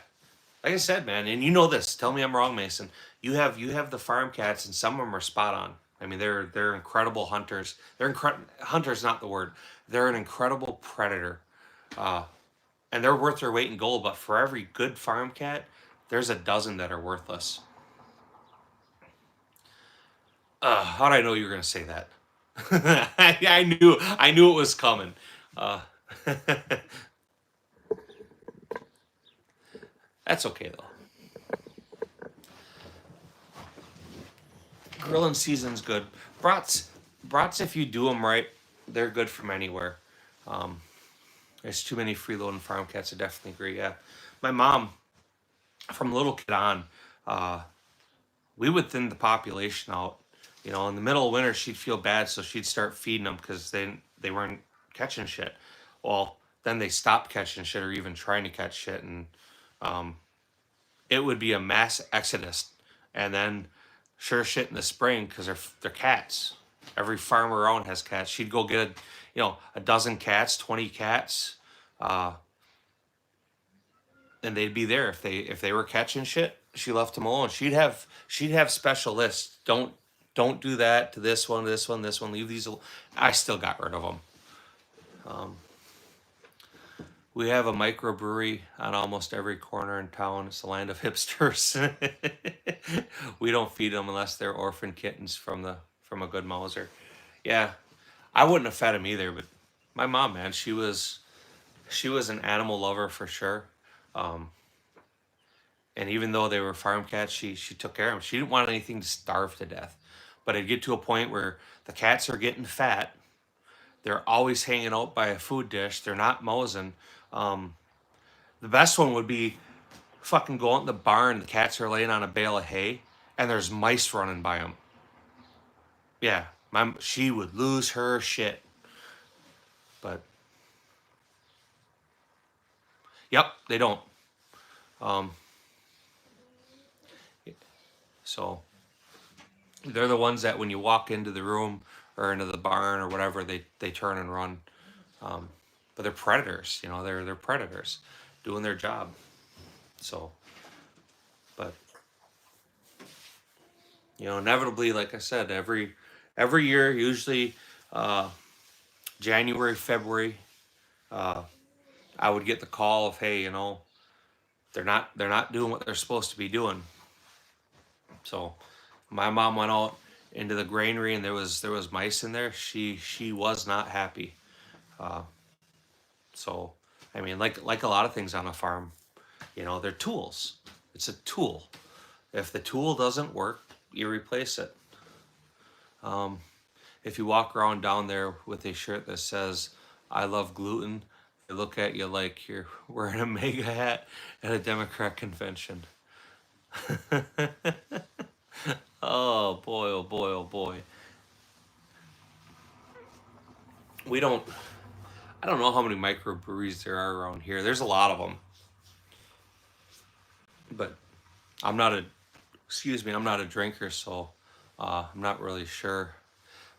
like I said, man, and you know this. Tell me I'm wrong, Mason. You have the farm cats, and some of them are spot on. I mean, they're incredible hunters. Hunter's not the word. They're an incredible predator, and they're worth their weight in gold. But for every good farm cat, there's a dozen that are worthless. How did I know you were gonna say that? I knew it was coming. That's okay though. Grilling season's good. Brats, if you do them right, they're good from anywhere. There's too many freeloading farm cats. I definitely agree. Yeah, my mom, from a little kid on, we would thin the population out. You know, in the middle of winter, she'd feel bad, so she'd start feeding them because they weren't catching shit. Well, then they stopped catching shit or even trying to catch shit, and it would be a mass exodus. And then, sure shit, in the spring, because they're cats. Every farm around has cats. She'd go get a dozen cats, 20 cats, and they'd be there if they were catching shit. She left them alone. She'd have special lists. Don't do that to this one, this one, this one. Leave these. I still got rid of them. We have a microbrewery on almost every corner in town. It's the land of hipsters. We don't feed them unless they're orphan kittens from a good Mauser. Yeah, I wouldn't have fed them either. But my mom, man, she was an animal lover for sure. And even though they were farm cats, she took care of them. She didn't want anything to starve to death. But it'd get to a point where the cats are getting fat. They're always hanging out by a food dish. They're not mousing. The best one would be fucking go out in the barn. The cats are laying on a bale of hay, and there's mice running by them. Yeah, she would lose her shit. But yep, they don't. So they're the ones that when you walk into the room or into the barn or whatever, they turn and run. But they're predators, you know, they're predators doing their job. So, but you know, inevitably, like I said, every year, usually January, February, I would get the call of, hey, you know, they're not doing what they're supposed to be doing. So my mom went out into the granary and there was mice in there. She was not happy. So I mean, like a lot of things on a farm, you know, they're tools. It's a tool. If the tool doesn't work, you replace it. If you walk around down there with a shirt that says "I love gluten," they look at you like you're wearing a MAGA hat at a Democrat convention. Oh boy, oh boy, oh boy. I don't know how many microbreweries there are around here. There's a lot of them. But I'm not a drinker, so I'm not really sure.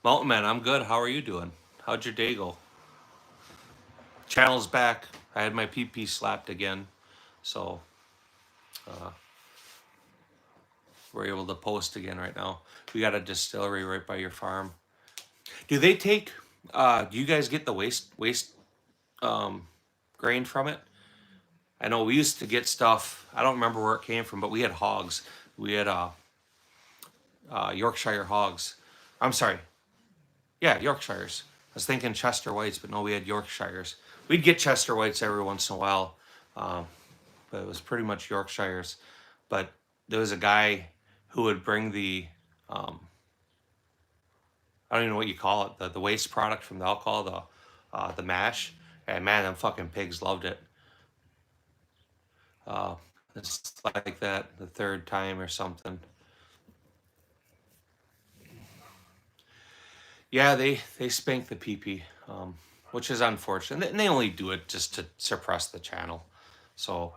Mountain Man, I'm good. How are you doing? How'd your day go? Channel's back. I had my PP slapped again, so we're able to post again right now. We got a distillery right by your farm. Do they take? Do you guys get the waste grain from it? I know we used to get stuff. I don't remember where it came from, but we had hogs. We had Yorkshire hogs. I'm sorry. Yeah, Yorkshires. I was thinking Chester Whites, but no, we had Yorkshires. We'd get Chester Whites every once in a while, but it was pretty much Yorkshires. But there was a guy who would bring the, I don't even know what you call it, the waste product from the alcohol, the mash. And man, them fucking pigs loved it. It's like that the third time or something. Yeah, they spank the pee-pee, which is unfortunate. And they only do it just to suppress the channel. So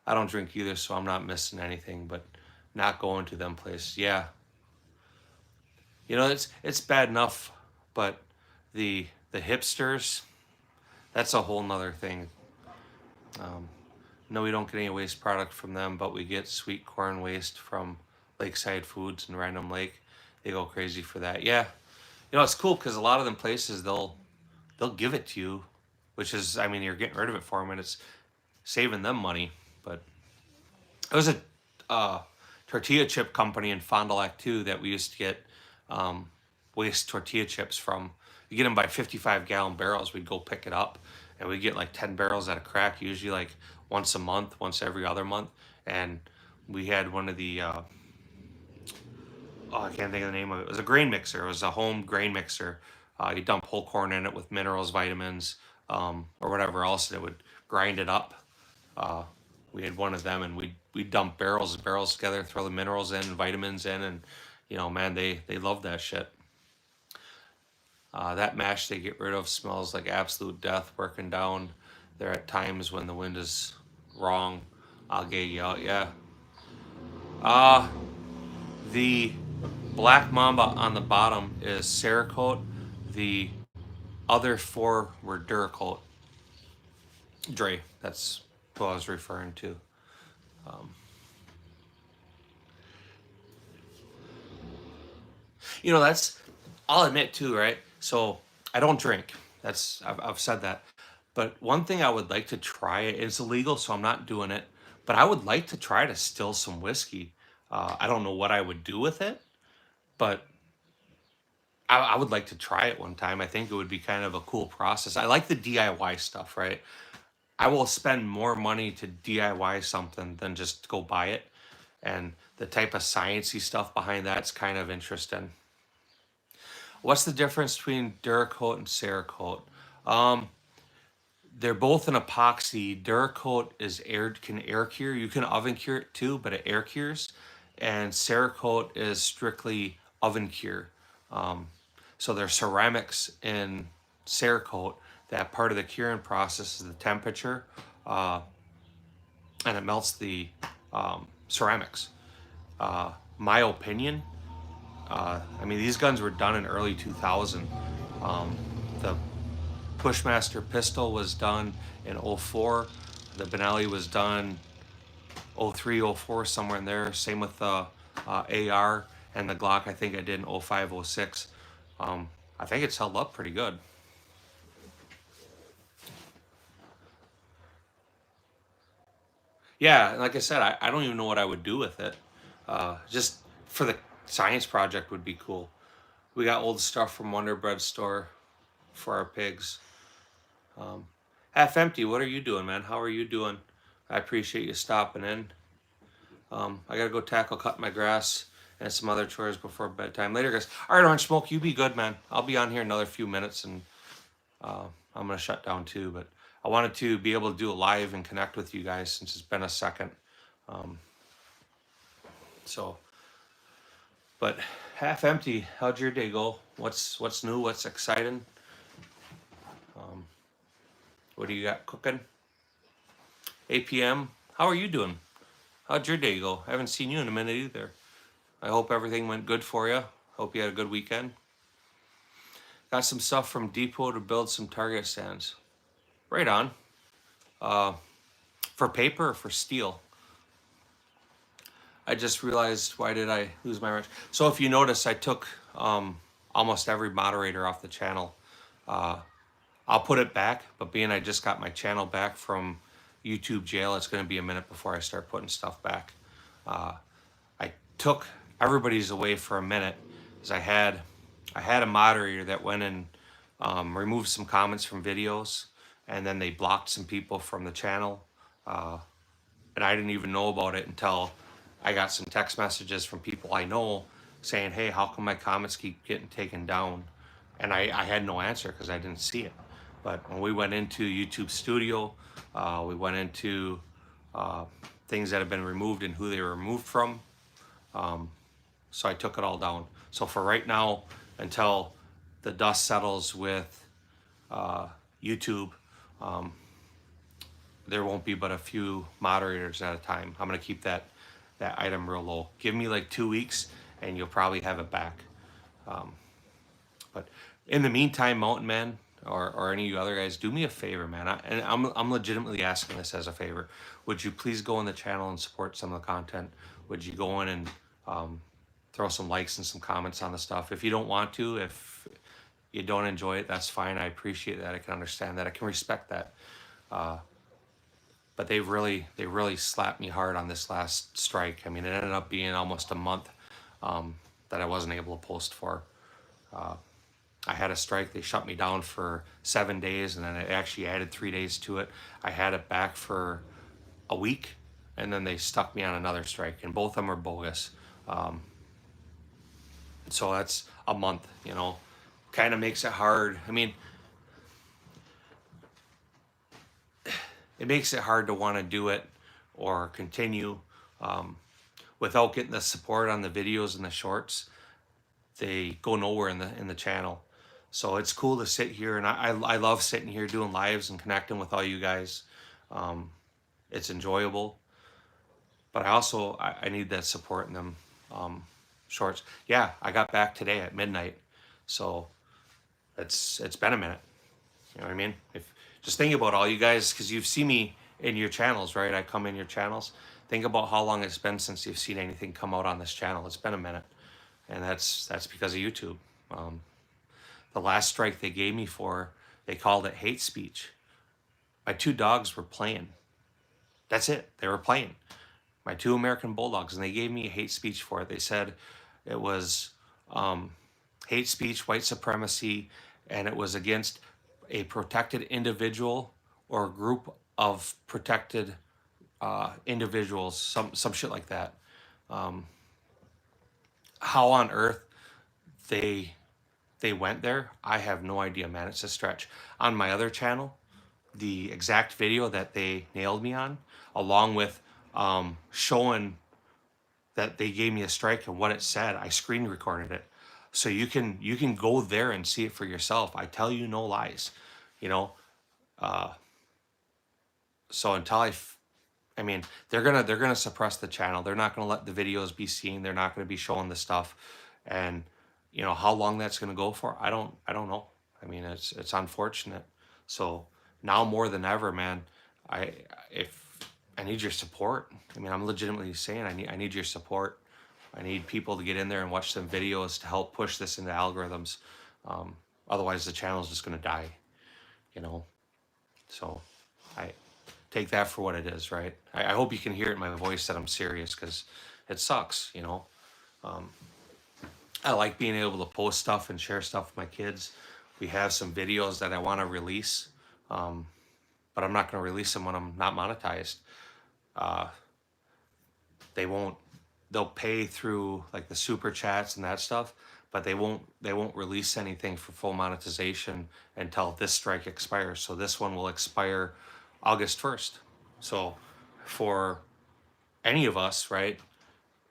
I don't drink either, so I'm not missing anything, but not going to them places. Yeah. You know, it's bad enough, but the hipsters, that's a whole nother thing. No, we don't get any waste product from them, but we get sweet corn waste from Lakeside Foods and Random Lake. They go crazy for that. Yeah. You know, it's cool because a lot of them places, they'll give it to you, which is, I mean, you're getting rid of it for them and it's saving them money. But it was a tortilla chip company in Fond du Lac too that we used to get waste tortilla chips from. You get them by 55-gallon barrels. We'd go pick it up and we'd get like 10 barrels at a crack, usually like once a month, once every other month. And we had one of the, I can't think of the name of it. It was a grain mixer. It was a home grain mixer. You dump whole corn in it with minerals, vitamins, or whatever else that would grind it up. We had one of them, and we'd dump barrels and barrels together, throw the minerals in, vitamins in, and you know, man, they love that shit. That mash they get rid of smells like absolute death working down there at times when the wind is wrong. I'll get you out, yeah. The Black Mamba on the bottom is Cerakote. The other 4 were Duracoat. Dre, that's who I was referring to. You know, I'll admit too, right? So I don't drink. I've said that. But one thing I would like to try, it's illegal, so I'm not doing it. But I would like to try to still some whiskey. I don't know what I would do with it, but I would like to try it one time. I think it would be kind of a cool process. I like the DIY stuff, right? I will spend more money to DIY something than just go buy it. And the type of sciencey stuff behind that's kind of interesting. What's the difference between Duracoat and Cerakote? They're both an epoxy. Duracoat is can air cure. You can oven cure it too, but it air cures. And Cerakote is strictly oven cure. So there's ceramics in Cerakote. That part of the curing process is the temperature, and it melts the ceramics. My opinion, I mean, these guns were done in early 2000. The Bushmaster pistol was done in 04. The Benelli was done 03, 04, somewhere in there. Same with the AR and the Glock. I think I did in 05, 06. I think it's held up pretty good. Yeah, like I said, I don't even know what I would do with it. Just for the science project would be cool. We got old stuff from Wonder Bread store for our pigs. Half Empty, what are you doing, man? How are you doing? I appreciate you stopping in. I gotta go tackle cutting my grass and some other chores before bedtime. Later, guys. All right, Orange Smoke, you be good, man. I'll be on here another few minutes, and I'm gonna shut down too. But I wanted to be able to do a live and connect with you guys since it's been a second. But Half Empty, how'd your day go? What's new? What's exciting? What do you got cooking? APM, how are you doing? How'd your day go? I haven't seen you in a minute either. I hope everything went good for you. Hope you had a good weekend. Got some stuff from Depot to build some target stands. Right on. For paper or for steel? I just realized, why did I lose my wrench? So if you notice, I took almost every moderator off the channel. I'll put it back, but being I just got my channel back from YouTube jail, it's going to be a minute before I start putting stuff back. I took everybody's away for a minute because I had a moderator that went and removed some comments from videos, and then they blocked some people from the channel, and I didn't even know about it until I got some text messages from people I know saying, hey, how come my comments keep getting taken down? And I had no answer because I didn't see it. But when we went into YouTube Studio, we went into things that have been removed and who they were removed from. So I took it all down. So for right now, until the dust settles with YouTube, there won't be but a few moderators at a time. I'm gonna keep that item real low. Give me like 2 weeks and you'll probably have it back. But in the meantime, Mountain Man or any of you other guys, do me a favor, man. I'm legitimately asking this as a favor. Would you please go on the channel and support some of the content? Would you go in and throw some likes and some comments on the stuff? If you don't want to, if you don't enjoy it, that's fine. I appreciate that. I can understand that. I can respect that. But they really slapped me hard on this last strike. I mean, it ended up being almost a month that I wasn't able to post for. I had a strike. They shut me down for 7 days, and then it actually added 3 days to it. I had it back for a week, and then they stuck me on another strike, and both of them are bogus. So that's a month, you know. Kind of makes it hard. I mean, it makes it hard to want to do it or continue without getting the support on the videos and the shorts. They go nowhere in the channel. So it's cool to sit here, and I love sitting here doing lives and connecting with all you guys. It's enjoyable, but I need that support in them shorts. Yeah, I got back today at midnight, so it's been a minute. You know what I mean? If just think about all you guys, because you've seen me in your channels, right? I come in your channels. Think about how long it's been since you've seen anything come out on this channel. It's been a minute, and that's because of YouTube. The last strike they gave me for, they called it hate speech. My 2 dogs were playing. That's it. They were playing. My 2 American Bulldogs, and they gave me hate speech for it. They said it was hate speech, white supremacy, and it was against a protected individual or a group of protected individuals, some shit like that. How on earth they went there, I have no idea, man. It's a stretch. On my other channel, the exact video that they nailed me on, along with showing that they gave me a strike and what it said, I screen recorded it. So you can go there and see it for yourself. I tell you no lies, you know. So until I mean, they're gonna suppress the channel. They're not gonna let the videos be seen. They're not gonna be showing the stuff, and you know how long that's gonna go for. I don't know. I mean, it's unfortunate. So now more than ever, man, I need your support. I mean, I'm legitimately saying I need your support. I need people to get in there and watch some videos to help push this into algorithms. Otherwise, the channel is just gonna die. You know. So I take that for what it is, right? I hope you can hear it in my voice that I'm serious, because it sucks, you know. I like being able to post stuff and share stuff with my kids. We have some videos that I want to release, but I'm not going to release them when I'm not monetized. They'll pay through like the super chats and that stuff, but they won't release anything for full monetization until this strike expires. So this one will expire August 1st. So for any of us, right,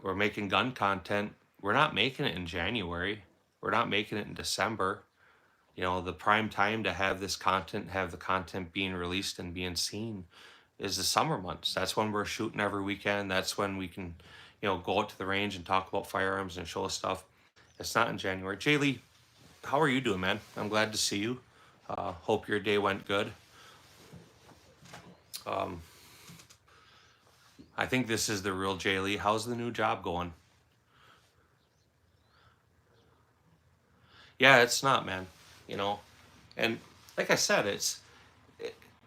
we're making gun content. We're not making it in January. We're not making it in December. You know, the prime time to have this content, have the content being released and being seen is the summer months. That's when we're shooting every weekend. That's when we can, you know, go out to the range and talk about firearms and show stuff. It's not in January. Jaylee, how are you doing, man? I'm glad to see you. Hope your day went good. I think this is the real Jaylee. How's the new job going? Yeah, it's not, man. You know, and like I said,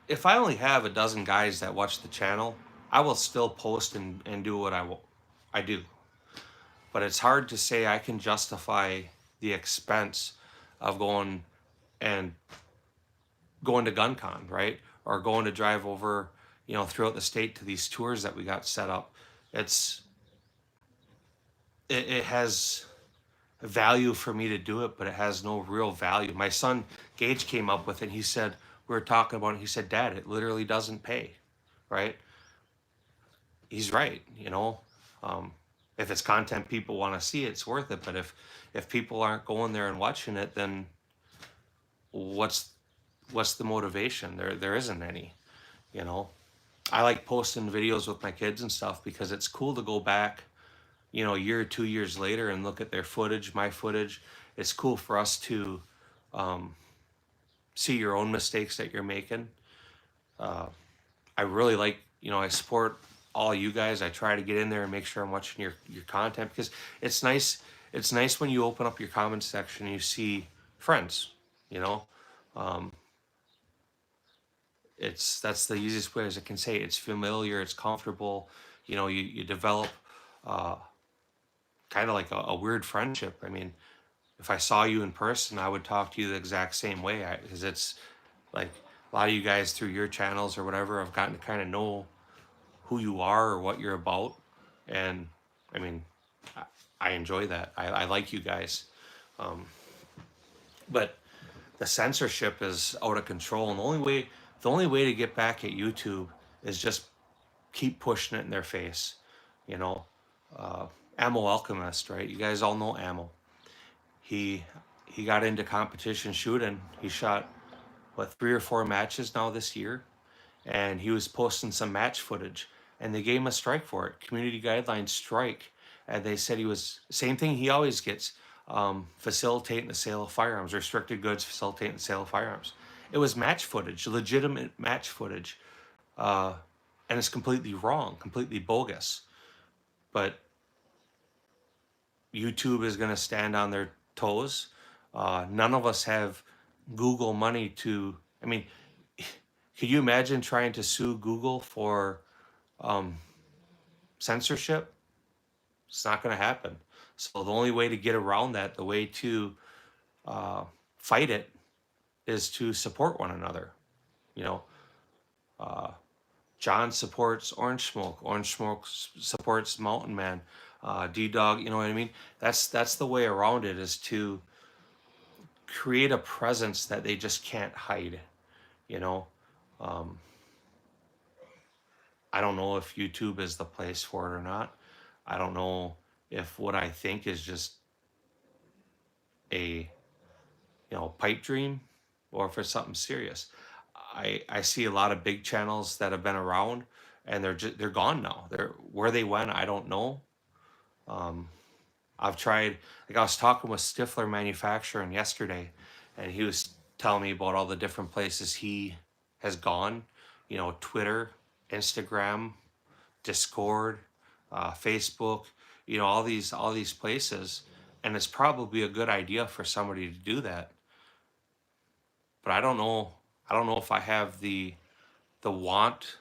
if I only have a dozen guys that watch the channel, I will still post and do what I do. But it's hard to say I can justify the expense of going to GunCon, right? Or going to drive over, you know, throughout the state to these tours that we got set up. It has value for me to do it, but it has no real value. My son Gage came up with it. He said, we were talking about it. He said, Dad, it literally doesn't pay, right? He's right, you know. If it's content people want to see, it's worth it. But if people aren't going there and watching it, then what's the motivation? There isn't any, you know. I like posting videos with my kids and stuff because it's cool to go back, you know, a year or 2 years later and look at their footage, my footage. It's cool for us to see your own mistakes that you're making. I really like, you know, I support all you guys. I try to get in there and make sure I'm watching your content, because it's nice when you open up your comment section and you see friends, you know. That's the easiest way as I can say it. It's familiar, it's comfortable, you know. You develop kind of like a weird friendship. I mean, if I saw you in person, I would talk to you the exact same way, because it's like a lot of you guys through your channels or whatever, I've gotten to kind of know who you are or what you're about. And I mean, I enjoy that. I like you guys. But the censorship is out of control. And the only way the only way to get back at YouTube is just keep pushing it in their face. You know, Ammo Alchemist, right? You guys all know Ammo. He got into competition shooting. He shot what 3 or 4 matches now this year, and he was posting some match footage, and they gave him a strike for it, community guidelines strike, and they said he was same thing he always gets, facilitating the sale of firearms, restricted goods, facilitating the sale of firearms. It was match footage, legitimate match footage, and it's completely wrong, completely bogus. But YouTube is going to stand on their toes. None of us have Google money to, I mean, could you imagine trying to sue Google for censorship? It's not going to happen. So the only way to get around that, the way to fight it, is to support one another. You know, John supports Orange Smoke. Orange Smoke supports Mountain Man. D-Dog, you know what I mean? That's the way around it, is to create a presence that they just can't hide, you know? I don't know if YouTube is the place for it or not. I don't know if what I think is just a, pipe dream, or if it's something serious. I see a lot of big channels that have been around, and they're gone now. Where they went, I don't know. I've tried, like I was talking with Stifler Manufacturing yesterday, and he was telling me about all the different places he has gone, Twitter, Instagram, Discord, Facebook, all these places. And it's probably a good idea for somebody to do that. But I don't know if I have the want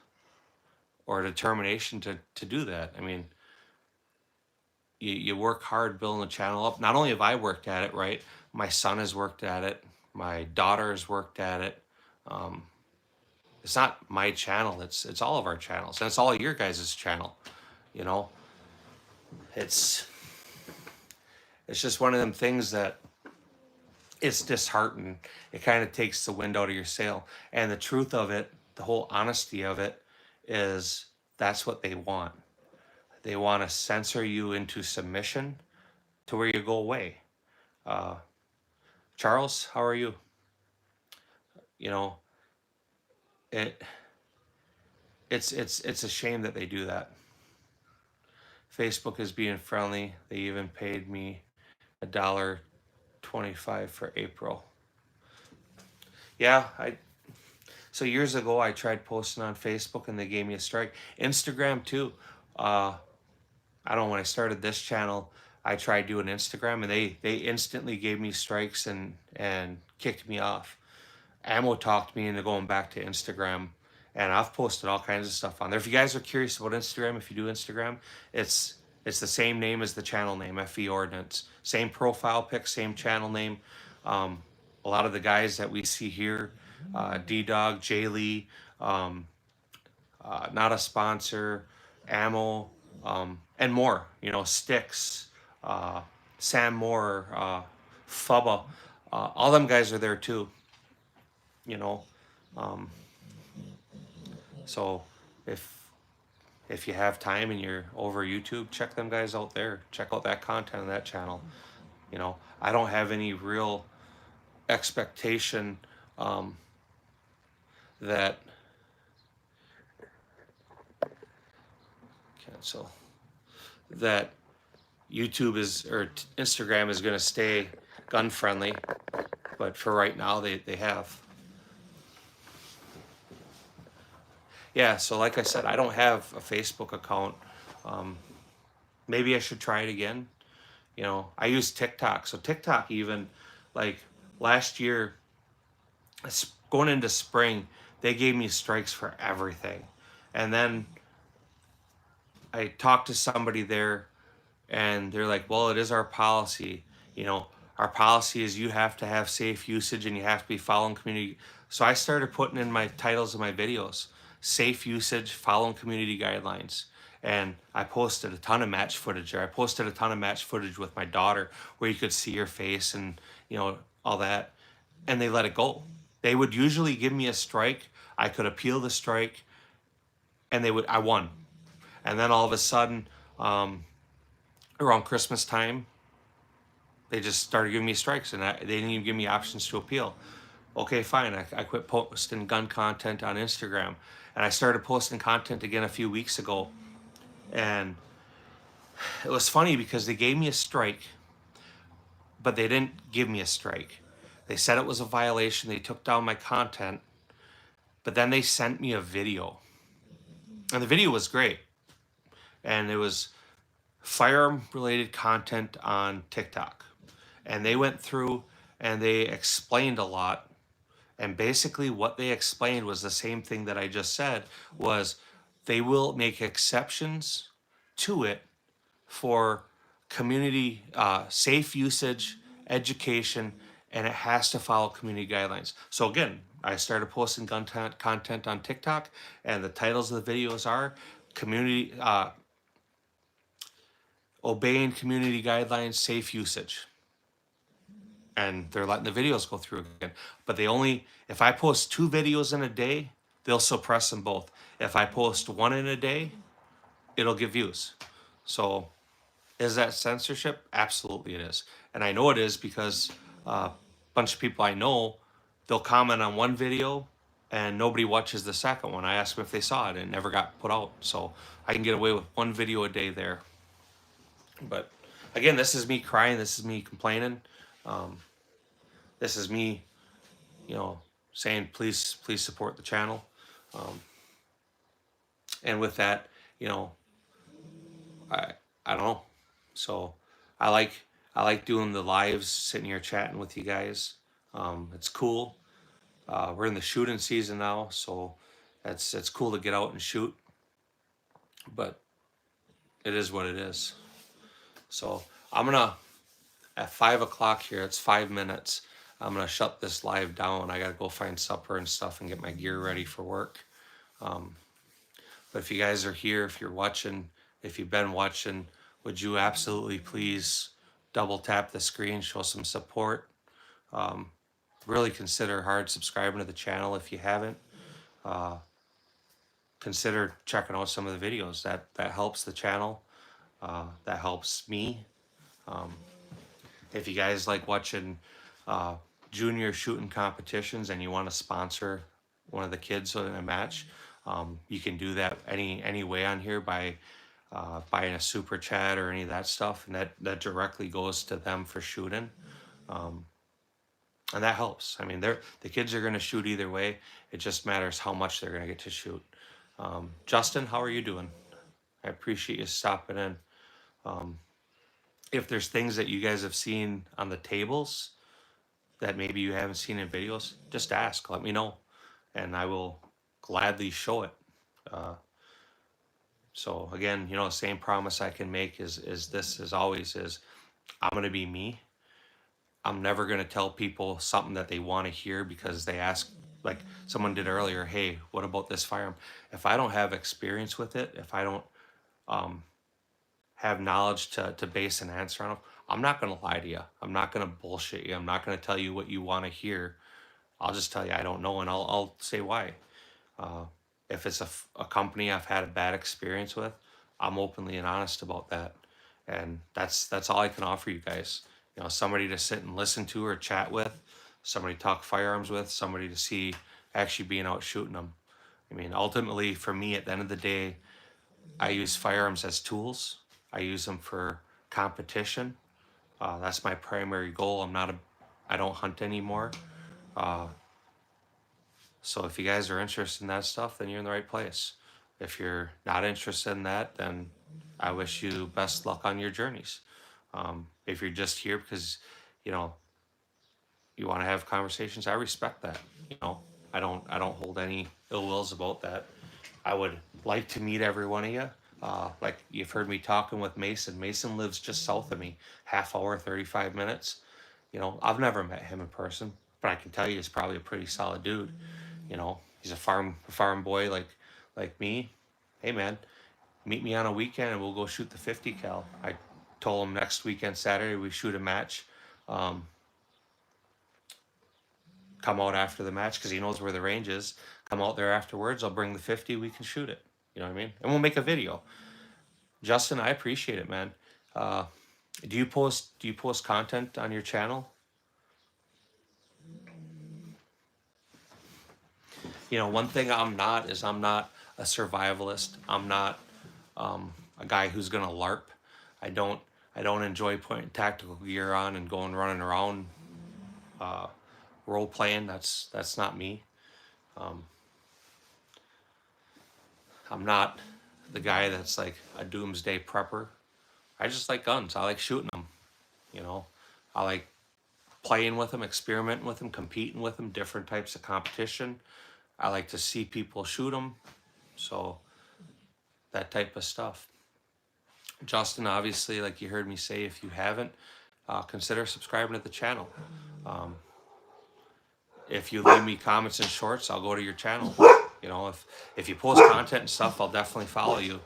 or determination to do that. I mean, you work hard building a channel up. Not only have I worked at it, right? My son has worked at it. My daughter has worked at it. It's not my channel. It's all of our channels, and it's all your guys' channel. It's just one of them things that it's disheartening. It kind of takes the wind out of your sail. And the truth of it, the whole honesty of it, is that's what they want. They want to censor you into submission to where you go away. Charles, how are you? It's a shame that they do that. Facebook is being friendly. They even paid me $1.25 for April. Yeah, so years ago I tried posting on Facebook and they gave me a strike. Instagram too. I don't know, when I started this channel, I tried doing Instagram, and they instantly gave me strikes and kicked me off. Ammo talked me into going back to Instagram, and I've posted all kinds of stuff on there. If you guys are curious about Instagram, if you do Instagram, it's the same name as the channel name, FE Ordnance. Same profile pic, same channel name. A lot of the guys that we see here, D-Dog, Jay Lee, not a sponsor, Ammo, and more, Sticks, Sam Moore, Fubba, all them guys are there too, so if you have time and you're over YouTube, check them guys out there. Check out that content on that channel. I don't have any real expectation that cancel that YouTube Instagram is going to stay gun friendly, but for right now they have. Yeah, so like I said, I don't have a Facebook account. Maybe I should try it again. I use TikTok. So TikTok, even like last year, going into spring, they gave me strikes for everything. And then I talked to somebody there, and they're like, well, it is our policy. Our policy is you have to have safe usage and you have to be following community. So I started putting in my titles of my videos, safe usage, following community guidelines. And I posted a ton of match footage there. I posted a ton of match footage with my daughter where you could see her face and, all that. And they let it go. They would usually give me a strike. I could appeal the strike, and I won. And then all of a sudden, around Christmas time, they just started giving me strikes, and they didn't even give me options to appeal. Okay, fine. I quit posting gun content on Instagram, and I started posting content again a few weeks ago. And it was funny because they gave me a strike, but they didn't give me a strike. They said it was a violation. They took down my content, but then they sent me a video, and the video was great. And it was firearm related content on TikTok. And they went through and they explained a lot. And basically what they explained was the same thing that I just said, was they will make exceptions to it for community safe usage, education, and it has to follow community guidelines. So again, I started posting content on TikTok, and the titles of the videos are community obeying community guidelines, safe usage. And they're letting the videos go through again. But if I post 2 videos in a day, they'll suppress them both. If I post 1 in a day, it'll get views. So is that censorship? Absolutely it is. And I know it is because a bunch of people I know, they'll comment on one video and nobody watches the second one. I asked them if they saw it, and it never got put out. So I can get away with 1 video a day there. But again, this is me crying. This is me complaining. This is me, saying please support the channel. And with that, I don't know. So I like doing the lives, sitting here chatting with you guys. It's cool. We're in the shooting season now, so it's cool to get out and shoot. But it is what it is. So I'm gonna, at 5 o'clock here, it's 5 minutes. I'm gonna shut this live down. I gotta go find supper and stuff and get my gear ready for work. But if you guys are here, if you're watching, if you've been watching, would you absolutely please double tap the screen, show some support. Really consider hard subscribing to the channel if you haven't. Consider checking out some of the videos. That helps the channel. That helps me. If you guys like watching junior shooting competitions and you want to sponsor one of the kids in a match, you can do that any way on here by buying a super chat or any of that stuff, and that directly goes to them for shooting. And that helps. I mean, the kids are going to shoot either way. It just matters how much they're going to get to shoot. Justin, how are you doing? I appreciate you stopping in. If there's things that you guys have seen on the tables that maybe you haven't seen in videos, just ask. Let me know, and I will gladly show it. So again, the same promise I can make is this, as always, is I'm going to be me. I'm never going to tell people something that they want to hear because they ask, like someone did earlier, hey, what about this firearm? If I don't have experience with it, if I don't have knowledge to base an answer on, I'm not going to lie to you. I'm not going to bullshit you. I'm not going to tell you what you want to hear. I'll just tell you I don't know, and I'll say why. If it's a company I've had a bad experience with, I'm openly and honest about that. And that's all I can offer you guys. Somebody to sit and listen to or chat with, somebody to talk firearms with, somebody to see actually being out shooting them. I mean, ultimately, for me, at the end of the day, I use firearms as tools. I use them for competition. That's my primary goal. I don't hunt anymore. So if you guys are interested in that stuff, then you're in the right place. If you're not interested in that, then I wish you best luck on your journeys. If you're just here because, you want to have conversations, I respect that. I don't hold any ill wills about that. I would like to meet every one of you. Like you've heard me talking with Mason. Mason lives just south of me, half hour, 35 minutes. I've never met him in person, but I can tell you he's probably a pretty solid dude. He's a farm boy like me. Hey man, meet me on a weekend and we'll go shoot the 50 cal. I told him next weekend, Saturday, we shoot a match. come out after the match because he knows where the range is. Come out there afterwards. I'll bring the 50. We can shoot it. You know what I mean? And we'll make a video. Justin, I appreciate it, man. Do you post content on your channel? You know, one thing I'm not a survivalist. I'm not a guy who's gonna LARP. I don't enjoy putting tactical gear on and going running around role playing. That's not me. I'm not the guy that's like a doomsday prepper. I just like guns. I like shooting them. You know, I like playing with them, experimenting with them, competing with them, different types of competition. I like to see people shoot them. So that type of stuff. Justin, obviously, like you heard me say, if you haven't, consider subscribing to the channel. If you leave me comments and shorts, I'll go to your channel. You know, if you post content and stuff, I'll definitely follow you.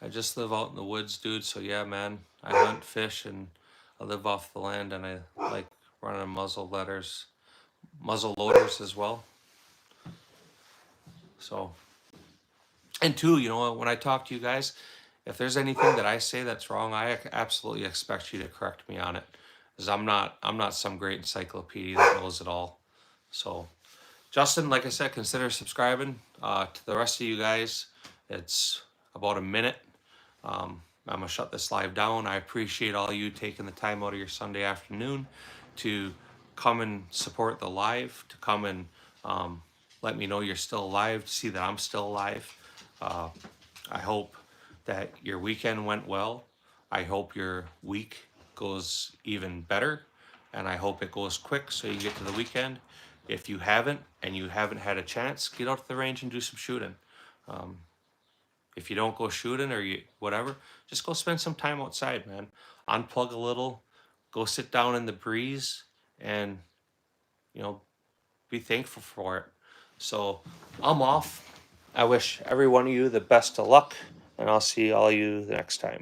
I just live out in the woods, dude. So yeah, man, I hunt, fish, and I live off the land, and I like running muzzle loaders as well. So, and two, you know, when I talk to you guys, if there's anything that I say that's wrong, I absolutely expect you to correct me on it, because I'm not some great encyclopedia that knows it all. So, Justin, like I said, consider subscribing. To the rest of you guys, it's about a minute. I'm gonna shut this live down. I appreciate all you taking the time out of your Sunday afternoon to come and support the live, to come and let me know you're still alive, to see that I'm still alive. I hope that your weekend went well. I hope your week goes even better, and I hope it goes quick so you get to the weekend. If you haven't, and you haven't had a chance, get out to the range and do some shooting. If you don't go shooting or whatever, just go spend some time outside, man. Unplug a little, go sit down in the breeze, and, you know, be thankful for it. So I'm off. I wish every one of you the best of luck, and I'll see all you the next time.